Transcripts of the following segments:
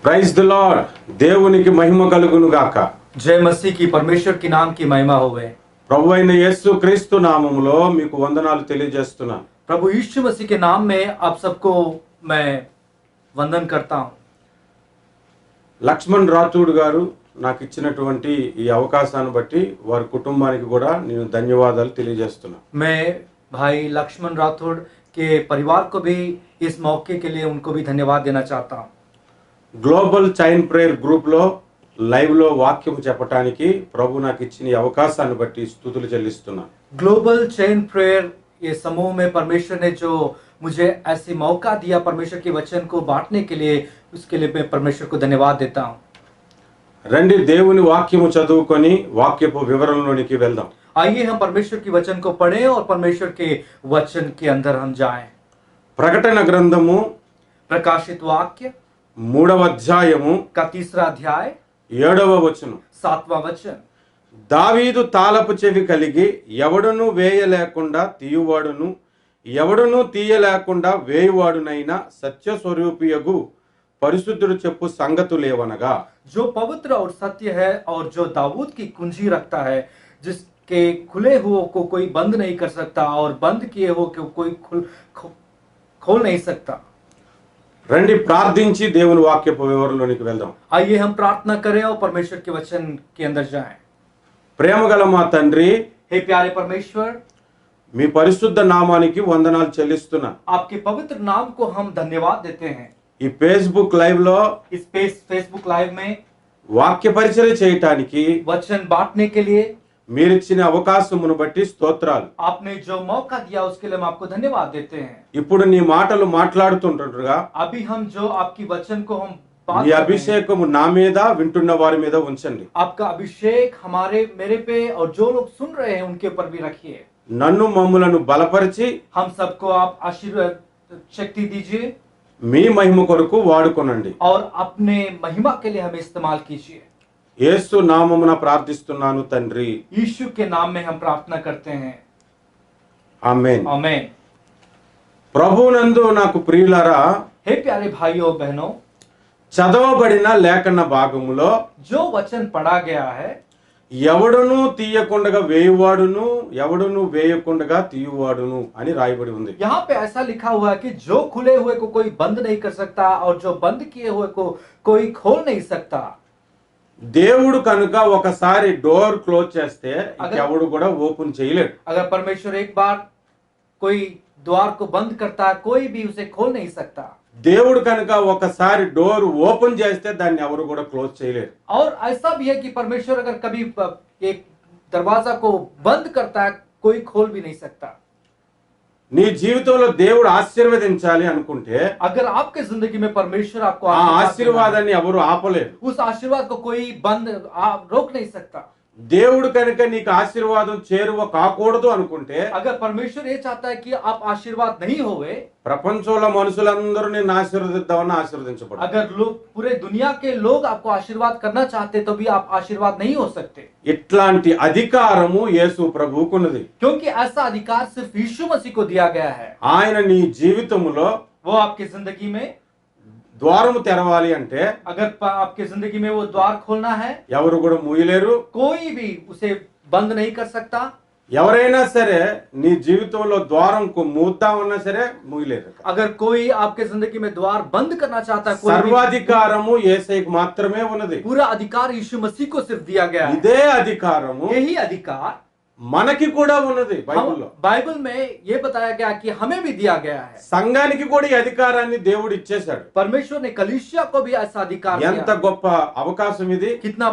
Praise the lord. దేవునికి మహిమ కలుగును గాక. जय मसीह की, परमेश्वर की नाम की महिमा होवे। ప్రభు అయిన యేసు క్రీస్తు నామములో మీకు వందనాలు తెలియజేస్తున్నాను. प्रभु यीशु मसीह के नाम में आप सबको मैं वंदन करता हूं। లక్ష్మణ్ రాథోడ్ గారు నాకు ఇచ్చినటువంటి ఈ అవకాశాన్ని బట్టి వారి కుటుంబానికి కూడా నేను ధన్యవాదాలు తెలియజేస్తున్నాను. मैं भाई लक्ष्मण राठौड़ के परिवार को भी इस मौके के लिए उनको भी धन्यवाद देना चाहता हूं। గ్లోబల్ చైన్ ప్రేయర్ గ్రూప్ లో లైవ్ లో వాక్యం చెప్పడానికి ప్రభు నాకు ఇచ్చిన ఈ అవకాశాన్ని బట్టి స్తుతులు చెల్లిస్తున్నాను. ग्लोबल चेन प्रेयर ये समूह में परमेश्वर ने जो मुझे ऐसी मौका दिया परमेश्वर के वचन को बांटने के लिए, उसके लिए मैं परमेश्वर को धन्यवाद देता हूं। రండి దేవుని వాక్యము చదువుకొని వాక్యపు వివరణలోనికి వెళ్దాం. आइए हम परमेश्वर की वचन को पढ़ें और परमेश्वर के वचन के अंदर हम जाएं। ప్రకటన గ్రంథము प्रकाशित वाक्य 3వ అధ్యాయము का 3रा अध्याय 7వ వచనం. 7वां वचन। దావీదు తాళపు చెవి కలిగి ఎవడును వేయలేకుండా తీయువాడును ఎవడును తీయలేకుండా వేయువాడునైన సత్య స్వరూపియగు పరిశుద్ధుడు చెప్పు సంగతులేవనగా, जो पवित्र और सत्य है और जो दाऊद की कुंजी रखता है, जिसके खुले हुए को कोई बंद नहीं कर सकता और बंद किए हुए को कोई खोल नहीं सकता। రండి ప్రార్థించి దేవుని వాక్యపు వివరణలోనికి వెళ్దాం. आइए हम प्रार्थना करें और परमेश्वर के वचन के अंदर जाएं। ప్రేమగల మా తండ్రి, हे प्यारे परमेश्वर, మీ పరిశుద్ధ నామానికి వందనాలు చెల్లిస్తున్నా. आपके पवित्र नाम को हम धन्यवाद देते हैं। ఈ ఫేస్బుక్ లైవ్ లో इस फेसबुक लाइव में వాక్య పరిచయం చేయటానికి वचन बांटने के लिए మీరిచ్చిన అవకాశమును బట్టి స్తోత్రాలు. आपने जो मौका दिया उसके लिए हम आपको धन्यवाद देते हैं। ఇప్పుడు నీ మాటలు మాట్లాడుతుంటుండగా अभी हम जो आपकी वचन को हम बात నీ कर रहे हैं, అభిషేకము నా మీద వింటున్న వారి మీద ఉంచండి. आपका अभिषेक हमारे मेरे पे और जो लोग सुन रहे हैं उनके ऊपर भी रखिए। నన్ను మమ్ములను బలపరిచి हम सबको आप आशीर्वाद शक्ति दीजिए మీ మహిమ కొరకు వాడుకొనండి. और अपने महिमा के लिए हमें इस्तेमाल कीजिए। యేసు నామమున ప్రార్థిస్తున్నాను తండ్రి, यीशु के नाम में हम प्रार्थना करते हैं, ఆమేన్. आमीन। ప్రభువునందు నాకు ప్రియులారా, हे प्यारे भाइयों बहनों, చదవబడిన లేఖన భాగములో जो वचन पढ़ा गया है, ఎవడును తీయకుండగా వేయువాడును ఎవడును వేయకుండగా తీయువాడును అని రాయబడి ఉంది. यहाँ पे ऐसा लिखा हुआ है कि जो खुले हुए को कोई बंद नहीं कर सकता और जो बंद किए हुए को कोई खोल नहीं सकता। దేవుడు కనుక ఒకసారి డోర్ క్లోజ్ చేస్తే ఎవడు కూడా ఓపెన్ చేయలేడు. अगर परमेश्वर एक बार कोई द्वार को बंद करता है, कोई भी उसे खोल नहीं सकता। దేవుడు కనుక ఒకసారి డోర్ ఓపెన్ చేస్తే దాన్ని ఎవరు కూడా క్లోజ్ చేయలేరు. और ऐसा भी है कि परमेश्वर अगर कभी एक दरवाजा को बंद करता है, कोई खोल भी नहीं सकता। నీ జీవితంలో దేవుడు ఆశీర్వదించాలి అనుకుంటే अगर आपके जिंदगी में परमेश्वर आपको ఆ आशीर्वाद देना है, ఆశీర్వాదాన్ని ఎవరు ఆపలేరు. उस आशीर्वाद को कोई रोक नहीं सकता। దేవుడు కనుక నీకు ఆశీర్వాదం చేరువ కాకూడదు అనుకుంటే, अगर परमेश्वर ये चाहता है कि आप आशीर्वाद नहीं होवे, ప్రపంచంలో మనుషులందరూ నిన్ను ఆశీర్వదిద్దామని ఆశీర్వదించబడు. अगर लोग पूरे दुनिया के लोग आपको आशीर्वाद करना चाहते तो भी आप आशीर्वाद नहीं हो सकते, ఇట్లాంటి అధికారము యేసు ప్రభువుకున్నది. क्योंकि ऐसा अधिकार सिर्फ यीशु मसीह को दिया गया है। ఆయన నీ జీవితంలో वो आपकी जिंदगी में, ద్వారము తెరవాలి అంటే अगर आपकी जिंदगी में वो द्वार खोलना है, ఎవరు కూడా మూయలేరు. कोई भी उसे बंद नहीं कर सकता। ఎవరైనా సరే నీ జీవితంలో ద్వారం మూద్దామన్నా సరే మూయలేరు. अगर कोई आपके जिंदगी में द्वार बंद करना चाहता है, कोई भी, సర్వాధికారము యేసయ్యకు మాత్రమే ఉన్నది. पूरा अधिकार यीशु मसीह को सिर्फ दिया गया है। ఇదే అధికారము यही अधिकार మనకి కూడా ఉన్నది బైబిల్లో. बाइबल में ये बताया गया कि हमें भी दिया गया है। సంఘానికి కూడా ఈ అధికారాన్ని దేవుడు ఇచ్చేశాడు. परमेश्वर ने कलीसिया को भी ऐसा अधिकार ఎంత दिया। గొప్ప అవకాశం ఇది. कितना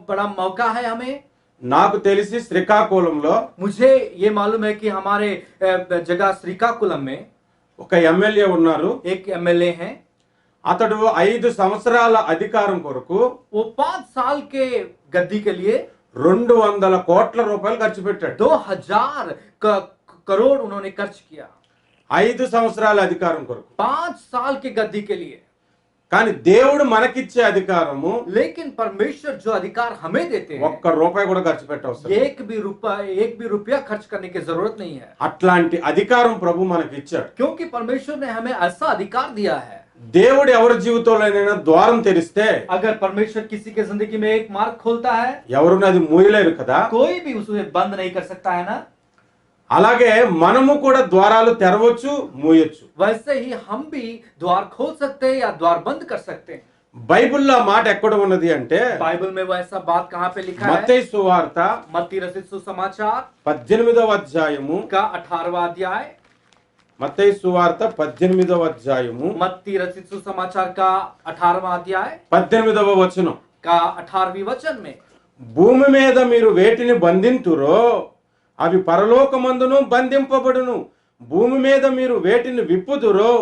बड़ा मौका है हमें। నాకు తెలిసి శ్రీకాకుళంలో मुझे ये मालूम है कि हमारे जगह श्रीकाकुलम में ఒక ఎమ్మెల్యే ఉన్నారు. एक एमएलए हैं। అతడు 5 సంవత్సరాల అధికారం కొరకు वो 5 साल के गद्दी के लिए 200 కోట్ల రూపాయలు ఖర్చు పెట్టాడు. 2000 करोड़ उन्होंने खर्च किया 5 సంవత్సరాల అధికారం కొరకు. 5 साल के गद्दी के लिए। కానీ దేవుడు మనకిచ్చే అధికారము लेकिन परमेश्वर जो अधिकार हमें देते हैं, ఒక్క రూపాయి కూడా ఖర్చు పెట్టవసరం లేదు. एक भी रुपया खर्च करने की जरूरत नहीं है, అట్లాంటి అధికారం ప్రభు మనకి ఇచ్చాడు. क्योंकि परमेश्वर ने हमें ऐसा अधिकार दिया है। దేవుడు ఎవరి జీవితంలోనైనా ద్వారం తెరిస్తే अगर परमेश्वर किसी के जिंदगी में एक मार्ग खोलता है, ఎవరు అది మూయలేరు కదా. कोई भी उसे बंद नहीं कर सकता है ना। అలాగే మనము కూడా ద్వారాలు తెరవచ్చు, మూయొచ్చు. वैसे ही हम भी द्वार खोल सकते हैं या द्वार बंद कर सकते हैं। బైబిల్లో ఆ మాట ఎక్కడ ఉన్నది అంటే बाइबल में वो ऐसा बात कहाँ पे लिखा है? మత్తయి సువార్త मत्ती रचित सुसमाचार 18వ అధ్యాయము, का 18वां अध्याय, మత్తయి సువార్త 18వ అధ్యాయము मत्ती रचित सुसमाचार का 18वां अध्याय 18వ వచనం. का 18वीं वचन में, భూమి మీద మీరు వేటిని బంధింతురో అవి పరలోకమందును బంధింపబడును, భూమి మీద మీరు వేటిని విప్పుదురో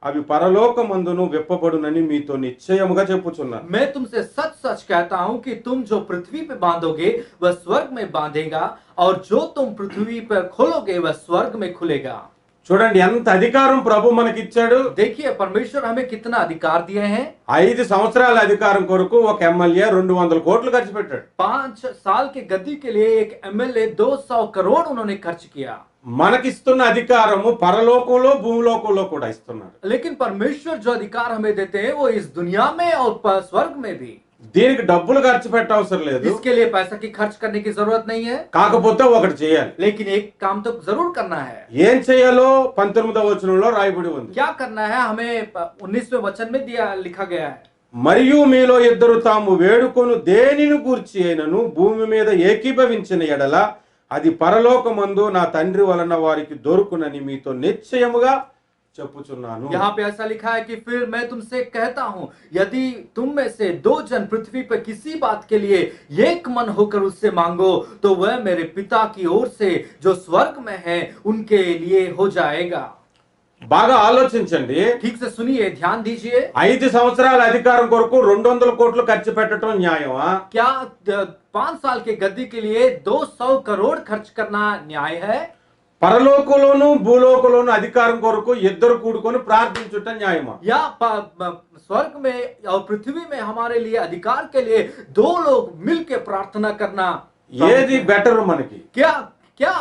అవి పరలోకమందును విప్పబడునని మీతో నిశ్చయముగా చెప్పుచున్నాను. मैं तुमसे सच सच कहता हूं कि तुम जो पृथ्वी पे बांधोगे वह स्वर्ग में बांधेगा, और जो तुम पृथ्वी पर खोलोगे वह स्वर्ग में खुलेगा। చూడండి ఎంత అధికారం ప్రభు మనకిచ్చాడు. देखिए परमेश्वर हमें कितना अधिकार दिए हैं। 5 సంవత్సరాల అధికారం కొరకు ఒక ఎమ్మెల్యే 200 కోట్లు ఖర్చు పెట్టాడు. 5 साल के गद्दी के लिए एक एमएलए 200 करोड़ उन्होंने खर्च किया। మనకిస్తున్న అధికారము పరలోకంలో భూలోకంలో కూడా ఇస్తున్నాడు. लेकिन परमेश्वर जो अधिकार हमें देते हैं वो इस दुनिया में और स्वर्ग में भी। దీనికి డబ్బులు ఖర్చు పెట్టవసరం లేదు. इसके लिए पैसा की खर्च करने की जरूरत नहीं है, కాకపోతే ఒకటి చేయాలి. लेकिन एक काम तो जरूर करना है। ఏం చేయాలో 19వ వచనంలో రాయబడి ఉంది. क्या करना है हमें 19वें वचन में दिया लिखा गया है। మరియు మీలో ఇద్దరు తాము వేడుకొను దేనిని గూర్చి అయినను భూమి మీద ఏకీభవించిన ఎడల అది పరలోకమందు నా తండ్రి వలన వారికి దొరుకునని మీతో నిశ్చయముగా చెప్పుచున్నాను. यहाँ पे ऐसा लिखा है कि फिर मैं तुमसे कहता हूं, यदि तुम में से 2 जन पृथ्वी पर किसी बात के लिए एक मन होकर उससे मांगो तो वह मेरे पिता की ओर से जो स्वर्ग में है उनके लिए हो जाएगा। బాగా ఆలోచించండి. ठीक से सुनिए, ध्यान दीजिए। 5 సంవత్సరాల అధికారం కొరకు 200 కోట్లు ఖర్చు పెట్టడం న్యాయమా? क्या 5 साल के गद्दी के लिए 200 करोड़ खर्च करना न्याय है? పరలోకంలోను భూలోకంలోను అధికారం కొరకు ఇద్దరు కూడుకొని ప్రార్థించుట న్యాయమా? या स्वर्ग में और पृथ्वी में हमारे लिए अधिकार के लिए 2 लोग मिलकर प्रार्थना करना ఏది బెటర్ మనకి? क्या क्या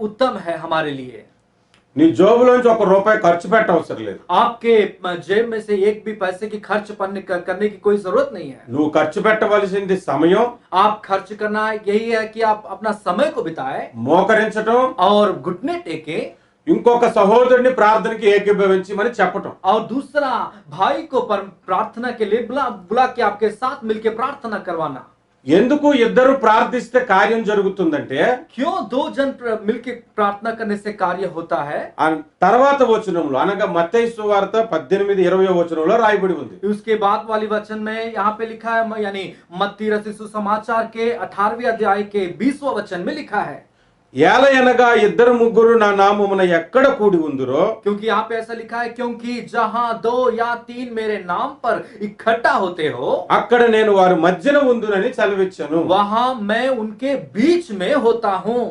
उत्तम है हमारे लिए? నీ జోబులోంచి 1 రూపాయి ఖర్చు పెట్టవసరం లేదు. आपके जेब में से एक भी पैसे की खर्च करने की कोई जरूरत नहीं है। నువ్వు ఖర్చు పెట్టవలసింది సమయం, आप खर्च करना यही है कि आप अपना समय को बिताए మోకరించటం, और घुटने टेके, ఇంకొక సహోదరుని ప్రార్థనకి ఏకీభవించమని చెప్పటం. और दूसरा भाई को प्रार्थना के लिए बुला के आपके साथ मिलकर प्रार्थना करवाना। ఎందుకు ఇద్దరు ప్రార్థిస్తే కార్యం జరుగుతుందంటే क्यों 2 जन मिलकर प्रार्थना करने से कार्य होता है? ఆ తర్వాత వచనంలో అనగా మత్తయి సువార్త 18:20 వచనంలో రాయబడి ఉంది. उसके बाद वाली वचन में यहाँ पे लिखा है, यानी मत्ती रचित सुसमाचार के 18वें अध्याय के 20वां वचन में लिखा है, ఏలయనగా ఇద్దరు ముగ్గురు నా నామమున ఎక్కడ కూడి ఉందురో, क्योंकि यहाँ पे ऐसा लिखा है, क्योंकि जहां 2 या 3 मेरे नाम पर इकट्ठा होते हो అక్కడ నేను వారి మధ్యన ఉందునని చదివించాను. वहां मैं उनके बीच में होता हूं।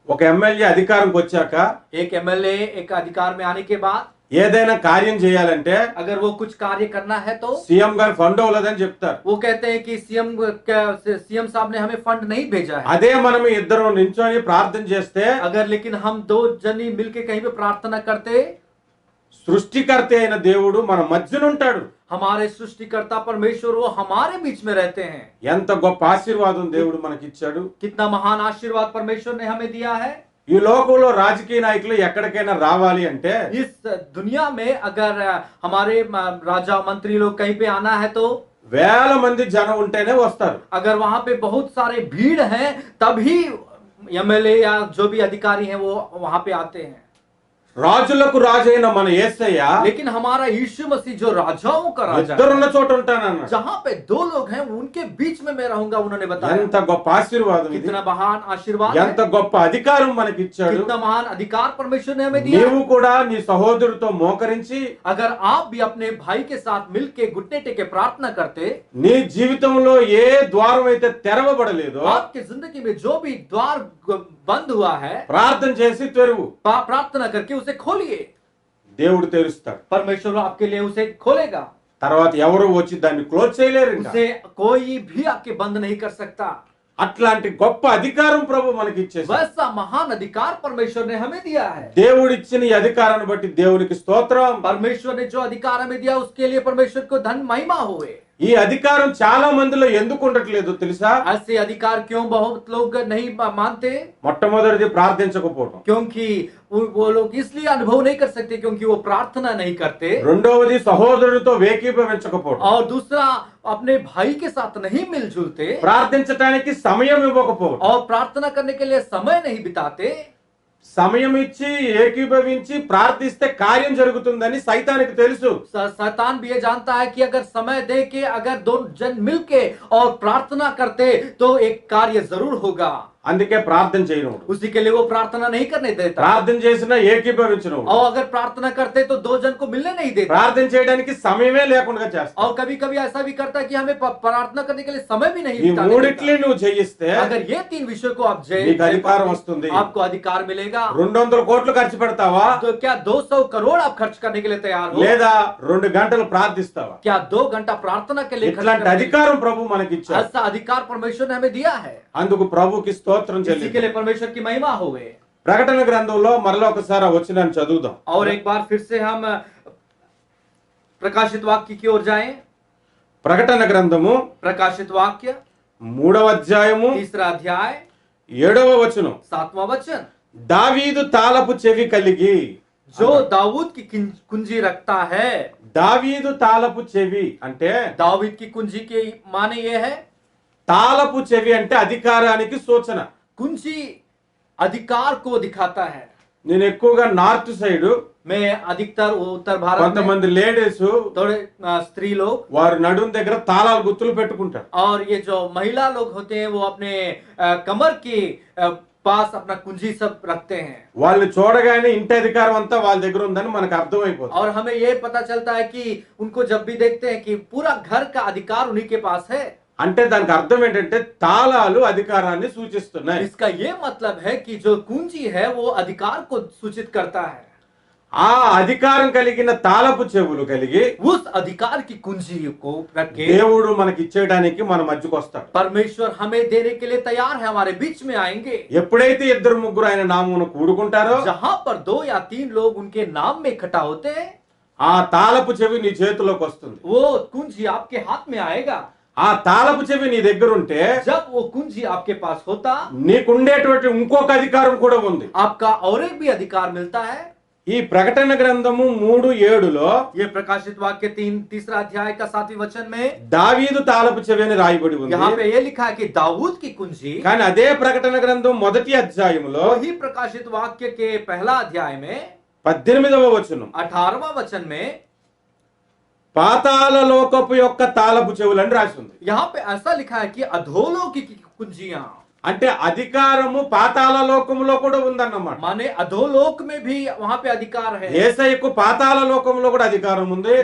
ఒక ఎమ్మెల్యే అధికారంకి వచ్చాక एक एमएलए एक अधिकार में आने के बाद ఏదైనా కార్యం చేయాలంటే अगर वो कुछ कार्य करना है तो సీఎం గారు ఫండ్ అవ్వలేదని చెప్తారు. वो कहते हैं कि सीएम साहब ने हमें फंड नहीं भेजा है। అదే మనం ఇద్దరు నించొని ప్రార్థన చేస్తే अगर लेकिन हम 2 जनी मिलके कहीं पे प्रार्थना करते, సృష్టికర్త అయిన దేవుడు మన మధ్యన ఉంటాడు. हमारे सृष्टिकर्ता परमेश्वर वो हमारे बीच में रहते हैं। ఎంత గొప్ప ఆశీర్వాదం దేవుడు మనకిచ్చాడు. कितना महान आशीर्वाद परमेश्वर ने हमें दिया है। ఈ లోకంలో రాజకీయ నాయకులు ఎక్కడికైనా రావాలి అంటే इस दुनिया में अगर हमारे राजा मंत्री लोग कहीं पे आना है तो వేల మంది జనం ఉంటేనే వస్తారు. अगर वहां पे बहुत सारे भीड़ हैं तभी एमएलए या जो भी अधिकारी हैं वो वहां पे आते हैं। రాజులకు రాజైన మన యేసయ్య लेकिन हमारा यीशु मसीह जो राजाओं का राजा ఇద్దరున్న है, చోట ఉంటానన్నాడు. जहां पे 2 लोग हैं उनके बीच में मैं रहूंगा, उन्होंने बताया। ఎంత గొప్ప ఆశీర్వాదం ఇది. कितना महान आशीर्वाद ఎంత है, గొప్ప అధికారం మనకిచ్చాడు. कितना महान अधिकार परमेश्वर ने हमें दिया। నీవు కూడా నీ సహోదరుడితో మోకరించి अगर आप भी अपने भाई के साथ मिलके घुटने टेके प्रार्थना करते, నీ జీవితంలో ఏ ద్వారం అయితే తెరవబడలేదో आपकी जिंदगी में जो भी द्वार बंद हुआ है, ప్రార్థన చేసి తెరువు. प्रार्थना करके उसे खोलिए, దేవుడు తెరుస్తాడు. परमेश्वर आपके लिए उसे खोलेगा। తర్వాత ఎవరు వచ్చి దాన్ని క్లోజ్ చేయలేరు. ఇంకా उसे कोई भी आपके बंद नहीं कर सकता। అట్లాంటి గొప్ప అధికారం ప్రభు మనకి ఇచ్చేసాడు. वैसा महान अधिकार परमेश्वर ने हमें दिया है। దేవుడిచ్చిన ఈ అధికారాన్ని బట్టి దేవునికి స్తోత్రం. परमेश्वर ने जो अधिकार हमें दिया उसके लिए परमेश्वर को धन महिमा हुए। ఈ అధికారం చాలా మందిలో ఎందుకు ఉండట్లేదు తెలుసా? ऐसे अधिकार क्यों बहुत लोग नहीं मानते? మొట్టమొదటిది ప్రార్థించకపోవడం, क्योंकि वो लोग इसलिए अनुभव नहीं कर सकते क्योंकि वो प्रार्थना नहीं करते। రెండవది సహోదరుడితో ఏకీభవించకపోవడం, और दूसरा अपने भाई के साथ नहीं मिलजुलते ప్రార్థించడానికి సమయం ఇవ్వకపోవడం. और प्रार्थना करने के लिए समय नहीं बिताते। సమయం ఇచ్చి ఏకీభవించి ప్రార్థిస్తే కార్యం జరుగుతుందని సైతానికి తెలుసు. शैतान भी ये जानता है कि अगर समय दे के अगर दो जन मिलके और प्रार्थना करते तो एक कार्य जरूर होगा। అందుకే ప్రార్థన చేయను. उसी के लिए वो प्रार्थना नहीं करने देता। ప్రార్థన చేసినా ఏకీభవించను. और अगर प्रार्थना करते तो दो जन को मिलने नहीं देता। ప్రార్థన చేయడానికి సమయమే లేకుండా చేస్తా. और कभी कभी ऐसा भी करता है कि हमें प्रार्थना करने के लिए समय भी नहीं ఈ बिताने देता। మూడిట్లే నువ్వు జయిస్తే अगर ये तीन विषयों को आप నీకు అధికారం వస్తుంది. आपको अधिकार मिलेगा। 200 కోట్లు ఖర్చు పెడతావా? तो क्या 200 करोड़ आप खर्च करने के लिए तैयार हो? లేదా 2 గంటలు ప్రార్థిస్తావా? क्या 2 घंटा प्रार्थना के लिए खर्च ఇట్లాంటి करने के लिए? అధికారం ప్రభు మనకి ఇచ్చాడు. ऐसा अधिकार परमेश्वर ने हमें दिया है। అందుకు ప్రభుకి స్తోత్రం इसी के చెల్లిద్దాం. लिए परमेश्वर की महिमा होवे। ప్రకటన గ్రంథంలో మరలా ఒకసారి ఆ వచనాన్ని చదువుదాం. और एक बार फिर से हम प्रकाशित वाक्य की ओर जाएं। ప్రకటన గ్రంథము प्रकाशित वाक्य 3వ అధ్యాయము 3रा अध्याय 7వ వచనం. 7वां वचन। దావీదు తాళపు చెవి కలిగి, जो दाऊद की कुंजी रखता है। దావీదు తాళపు చెవి అంటే दाऊद की कुंजी के माने ये है, తాళపు చెవి అంటే అధికారానికి సూచన. कुंजी अधिकार को दिखाता है। నేను ఎక్కువగా నార్త్ సైడ్ मैं अधिकतर उत्तर भारत में కొంతమంది లేడీస్ थोड़े स्त्री लोग వారి నడుం దగ్గర తాళాలు గుర్తులు పెట్టుకుంటారు. और ये जो महिला लोग होते हैं वो अपने कमर के पास अपना कुंजी सब रखते हैं। వాళ్ళు చూడగానే ఇంటి అధికారం అంతా వాళ్ళ దగ్గర ఉందని మనకు అర్థమైపోతుంది. और हमें ये पता चलता है कि उनको जब भी देखते हैं कि पूरा घर का अधिकार उन्हीं के पास है। అంటే దానికి అర్థం ఏంటంటే తాళాలు అధికారాన్ని సూచిస్తున్నాయి. इसका ये मतलब है कि जो कुंजी है वो अधिकार को सूचित करता है। ఆ అధికారం కలిగిన తాళపు చెవులు కలిగి उस अधिकार की कुंजी को रख के దేవుడు మనకి ఇచ్చేయడానికి మన మధ్యకు వస్తాడు. परमेश्वर हमें देने के लिए तैयार है, हमारे बीच में आएंगे। ఎప్పుడైతే 2-3 ఆయన నామమున కూడుకుంటారో जहां पर 2 या 3 लोग उनके नाम में इकट्ठा होते हैं, ఆ తాళపు చెవి నీ చేతిలోకి వస్తుంది. वो कुंजी आपके हाथ में आएगा। ఆ తాళపు చెవి నీ దగ్గర ఉంటే जब वो कुंजी आपके पास होता, నీకుండేటువంటి ఇంకొక అధికారం కూడా ఉంది. आपका और एक भी अधिकार मिलता है। ఈ ప్రకటన గ్రంథము 3:7లో ये प्रकाशित वाक्य 3रा अध्याय का 7वें वचन में దావీదు తాళపు చెవి అని రాయబడి यहाँ ఉంది. पे ये लिखा है कि दाऊद की कुंजी। కానీ అదే ప్రకటన గ్రంథం 1వ అధ్యాయంలో वही प्रकाशित वाक्य के पहला अध्याय में 18వ వచనం 18वां वचन में పాతాళ లోకపు యొక్క తాళపు చెవులని రాసి ఉంది. यहाँ पे ऐसा लिखा है कि अधोलोक की कुंजियां, అంటే అధికారము పాతాళ లోకములో కూడా ఉందన్నమాట. माने अधोलोक में भी वहां पे अधिकार है। యేసయ్యకు పాతాళ లోకంలో కూడా అధికారం ఉంది.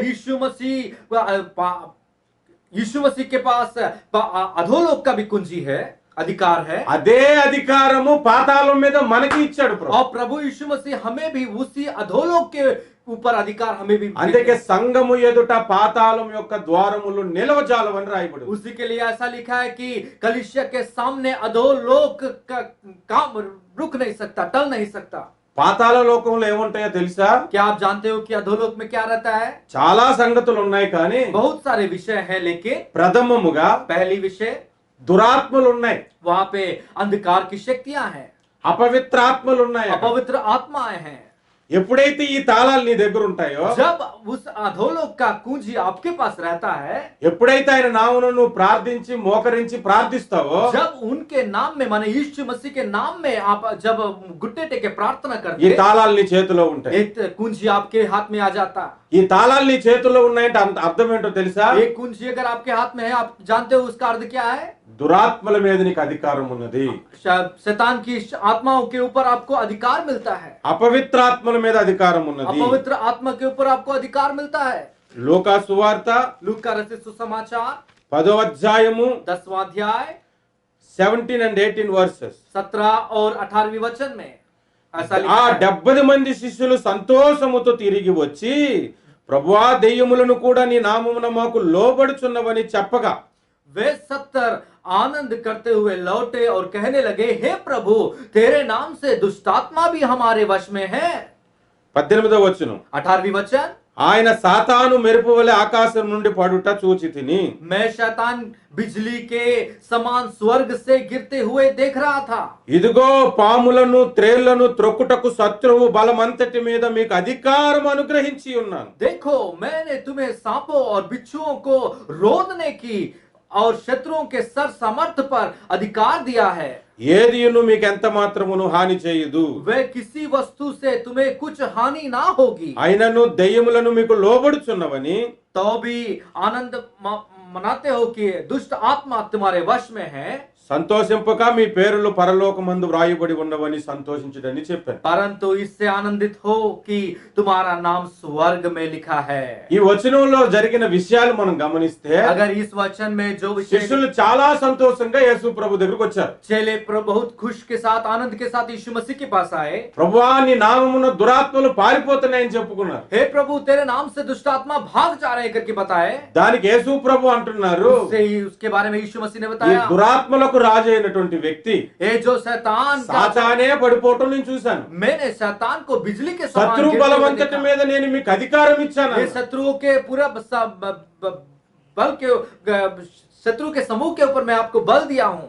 यीशु मसीह के पास अधोलोक का भी कुंजी है, अधिकार है। అదే అధికారము పాతాళం మీద మనకి ఇచ్చాడు ప్రభు. और प्रभु यीशु मसीह हमें भी उसी अधोलोक के ऊपर अधिकार हमें भी అందుకే సంఘము ఎదుట పాతాళం యొక్క ద్వారములు నిలవజాలవని రాయబడి ఉంది. उसी के लिए ऐसा लिखा है कि कलीसिया के सामने अधोलोक का काम रुक नहीं सकता, टल नहीं सकता। పాతాళ లోకంలో ఏముంటాయో తెలుసా? क्या आप जानते हो कि अधोलोक में क्या रहता है? చాలా సంగతులు ఉన్నాయి కానీ बहुत सारे विषय हैं, लेकिन ప్రథమముగా पहली विषय దురాత్మలు ఉన్నాయి, वहां पे अंधकार की शक्तियां हैं, అపవిత్రాత్మలు ఉన్నాయి. अपवित्र आत्माएं हैं। ఎప్పుడైతే ఈ తాళాలు నీ దగ్గర ఉంటాయో, जब उस अधोलोक का कुंजी आपके पास रहता है, ఎప్పుడైతే ఆయన నామమును నువ్వు ప్రార్థించి మోకరించి ప్రార్థిస్తావో, जब उनके नाम में माने यीशु मसीह के नाम में आप जब घुटने टेके प्रार्थना ఈ करते, తాళాలు నీ చేతిలో ఉంటాయి. एक कुंजी आपके हाथ में आ जाता। ఈ తాళాలు నీ చేతుల్లో ఉన్నాయంటే అర్థం ఏంటో తెలుసా? एक कुंजी अगर आपके हाथ में है, आप जानते हो उसका अर्थ क्या है? దురాత్మల మీద నీకు అధికారం ఉన్నది, शैतान की आत्माओं के ऊपर आपको अधिकार मिलता है, అపవిత్రాత్మల మీద అధికారం ఉన్నది. अपवित्र आत्मा के ऊपर आपको अधिकार मिलता है। లూకా సువార్త लूका का रचित सुसमाचार 10వ అధ్యాయము 10वां अध्याय 17 and 18 వర్సెస్. 17 और 18वें वचन में ऐसा ఆ लिखा है, 70 మంది శిష్యులు సంతోషముతో తిరిగి వచ్చి ప్రభువా దెయ్యములను కూడా నీ నామమున మాకు లోబడుచున్నవని చెప్పగా, वे 70 आनंद करते हुए लौटे और कहने लगे, हे प्रभु, तेरे नाम से दुष्टात्मा भी हमारे वश में है। 18వ వచనం 18वीं वचन, ఆయన సాతాను మెరుపు వలె ఆకాశం నుండి పడుట చూచి తిని मैं शैतान बिजली के समान स्वर्ग से गिरते हुए देख रहा था। ఇదిగో పాములను త్రేళ్లను త్రొక్కుటకు శత్రువు బలమంతటి మీద మీకు అధికారం అనుగ్రహించి ఉన్నాను. देखो, मैंने तुम्हें सांपों और बिच्छुओं को रोदने की और शत्रुओं के सर समर्थ पर अधिकार दिया है। ఏదియును మీకు ఎంత మాత్రమును హాని చేయదు. वे किसी वस्तु से तुम्हें कुछ हानि ना होगी। అయినను దెయ్యములను మీకు లోబడుచున్నవని तो भी आनंद मनाते हो कि दुष्ट आत्मा तुम्हारे वश में है। సంతోషింపక మీ పేరులు పరలోకమందు వ్రాయబడి ఉన్నవని సంతోషించుడని చెప్పాను. परंतु इससे आनंदित हो कि तुम्हारा नाम स्वर्ग में लिखा है। ఈ వచనంలో జరిగిన విషయాలు మనం గమనిస్తే अगर इस वचन में जो विषय, శిష్యులు చాలా సంతోషంగా యేసు ప్రభు దగ్గరకు వచ్చారు. चेले बहुत खुश के साथ, आनंद के साथ यीशु मसीह के पास आए। ప్రభువా నీ నామమున దురాత్మలు పారిపోతున్నాయని చెప్పుకున్నారు. हे प्रभु, तेरे नाम से दुष्ट आत्मा भाग जा रहे हैं करके बताए। దానికి యేసు ప్రభు అంటున్నారు, उससे ही उसके बारे में यीशु मसीह ने ఈ बताया, దురాత్మలకు రాజు అయినటువంటి వ్యక్తి ये जो शैतान का, సాతానే పడిపోవటం నేను చూశాను. मैंने शैतान को बिजली के समान శత్రు गिरते हुए బలవంతటి देखा। మీద నేను మీకు అధికారం ఇచ్చాను. ये शत्रुओं के पूरा बल के, शत्रु के समूह के ऊपर मैं आपको बल दिया हूं।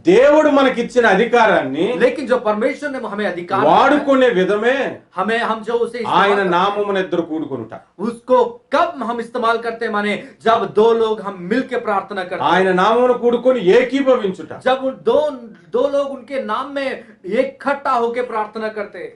దేవుడు మనకిచ్చిన అధికారాన్ని लेकिन जो परमेश्वर ने हमें अधिकार दिया है, వాడుకునే విధమే हम जो उसे ఆయన इस्तेमाल నామమున ఇద్దరు కూడుకొనుట. उसको कब हम इस्तेमाल करते हैं, माने जब दो लोग हम मिल के प्रार्थना करते हैं। ఆయన నామమున కూడుకొని ఏకీభవించుట. जब उन दो लोग उनके नाम में इकट्ठा होकर प्रार्थना करते हैं।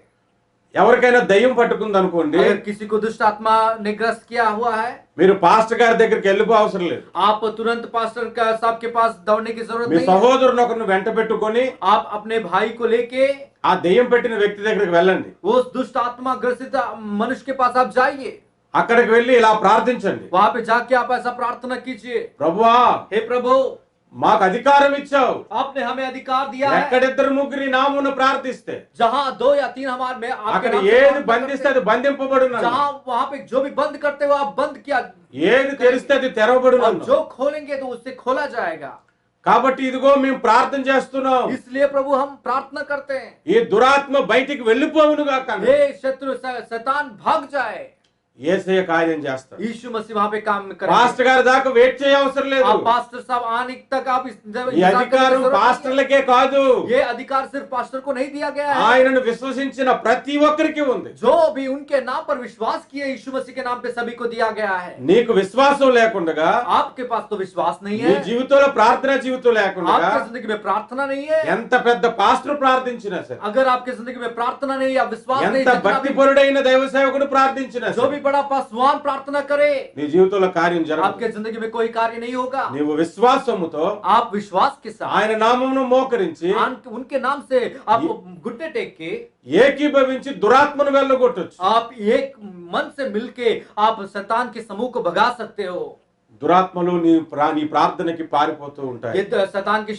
ఎవరికైనా దయ్యం పట్టుకుంది అనుకోండి, अगर किसी को दुष्ट आत्मा ने ग्रस्त किया हुआ है, మీరు పాస్టర్ గారి దగ్గరికి వెళ్ళిపో అవసరం లేదు. आप तुरंत पास्टर साहब के पास दौड़ने की जरूरत మీ नहीं है। సహోదరుని ఒకరిని వెంట పెట్టుకొని आप अपने भाई को लेके ఆ దయ్యం పెట్టిన వ్యక్తి దగ్గరికి వెళ్ళండి. उस दुष्ट आत्मा ग्रसित मनुष्य के पास आप जाइए। అక్కడికి వెళ్ళి ఇలా ప్రార్థించండి, वहां पे जाके आप ऐसा प्रार्थना कीजिए, ప్రభువా हे प्रभु, మాకు అధికారం ఇచ్చావు. आपने हमें अधिकार दिया है। ఎక్కడిద్దరు ముగ్గురి నామమున ప్రార్థిస్తే जहाँ 2 या 3 हमारे में आपके అక్కడ नाम से ఏది प्रार्थना బంధిస్తే करते అది బంధింపబడును. हैं, जहाँ वहां पे जो भी बंद करते हो आप बंद किया, ఏది తెరిస్తే అది తెరవబడును. और जो खोलेंगे तो उससे खोला जाएगा। కాబట్టి ఇదిగో మేము ప్రార్థన చేస్తున్నాం, इसलिए प्रभु हम प्रार्थना करते हैं, ఈ దురాత్మ బయటికి వెళ్ళిపోవును గాక. हे शत्रु शैतान भाग जाए। యేసయ్య కార్యం చేస్తాడు. यीशु मसीह वहां पे काम करेंगे। పాస్టర్ గారి దాకా వెయిట్ చేయ అవసరం లేదు. आप पास्टर साहब आने तक आप ఈ इंतजार करने की అధికారం जरूरत नहीं है। పాస్టర్లకే కాదు, ये अधिकार सिर्फ पास्टर को नहीं दिया गया है, ఆయనను విశ్వసించిన ప్రతి ఒక్కరికి ఉంది. जो भी उनके नाम पर विश्वास किए यीशु मसीह के नाम पे सभी को दिया गया है। నీకు విశ్వాసం లేకుండగా, आपके पास तो विश्वास नहीं నీ है, జీవితంలో ప్రార్థన జీవితం లేకుండగా, आपके जिंदगी में प्रार्थना नहीं है, ఎంత పెద్ద పాస్టర్ ప్రార్థించినా సరే, अगर आपके जिंदगी में प्रार्थना नहीं या विश्वास नहीं, ఎంత जितना भी- భక్తిపరుడైన దైవ సేవకుడు ప్రార్థించినా जो సరే, भी बड़ा पासवान प्रार्थना करे, నీ జీవితంలో కార్యం జరగదు. आपके जिंदगी में कोई कार्य नहीं होगा। నీవు విశ్వాసముతో आप विश्वास के साथ ఆయన నామమును మోకరించి उनके नाम से आप घुटने टेक के ఏకీభవించి దురాత్మను వెళ్ళగొట్టొచ్చు. आप एक मन से मिलके आप शैतान के समूह को भगा सकते हो। దురాత్మలు నీ ప్రార్థనకి పారిపోతూ ఉంటాయి. ये शैतान की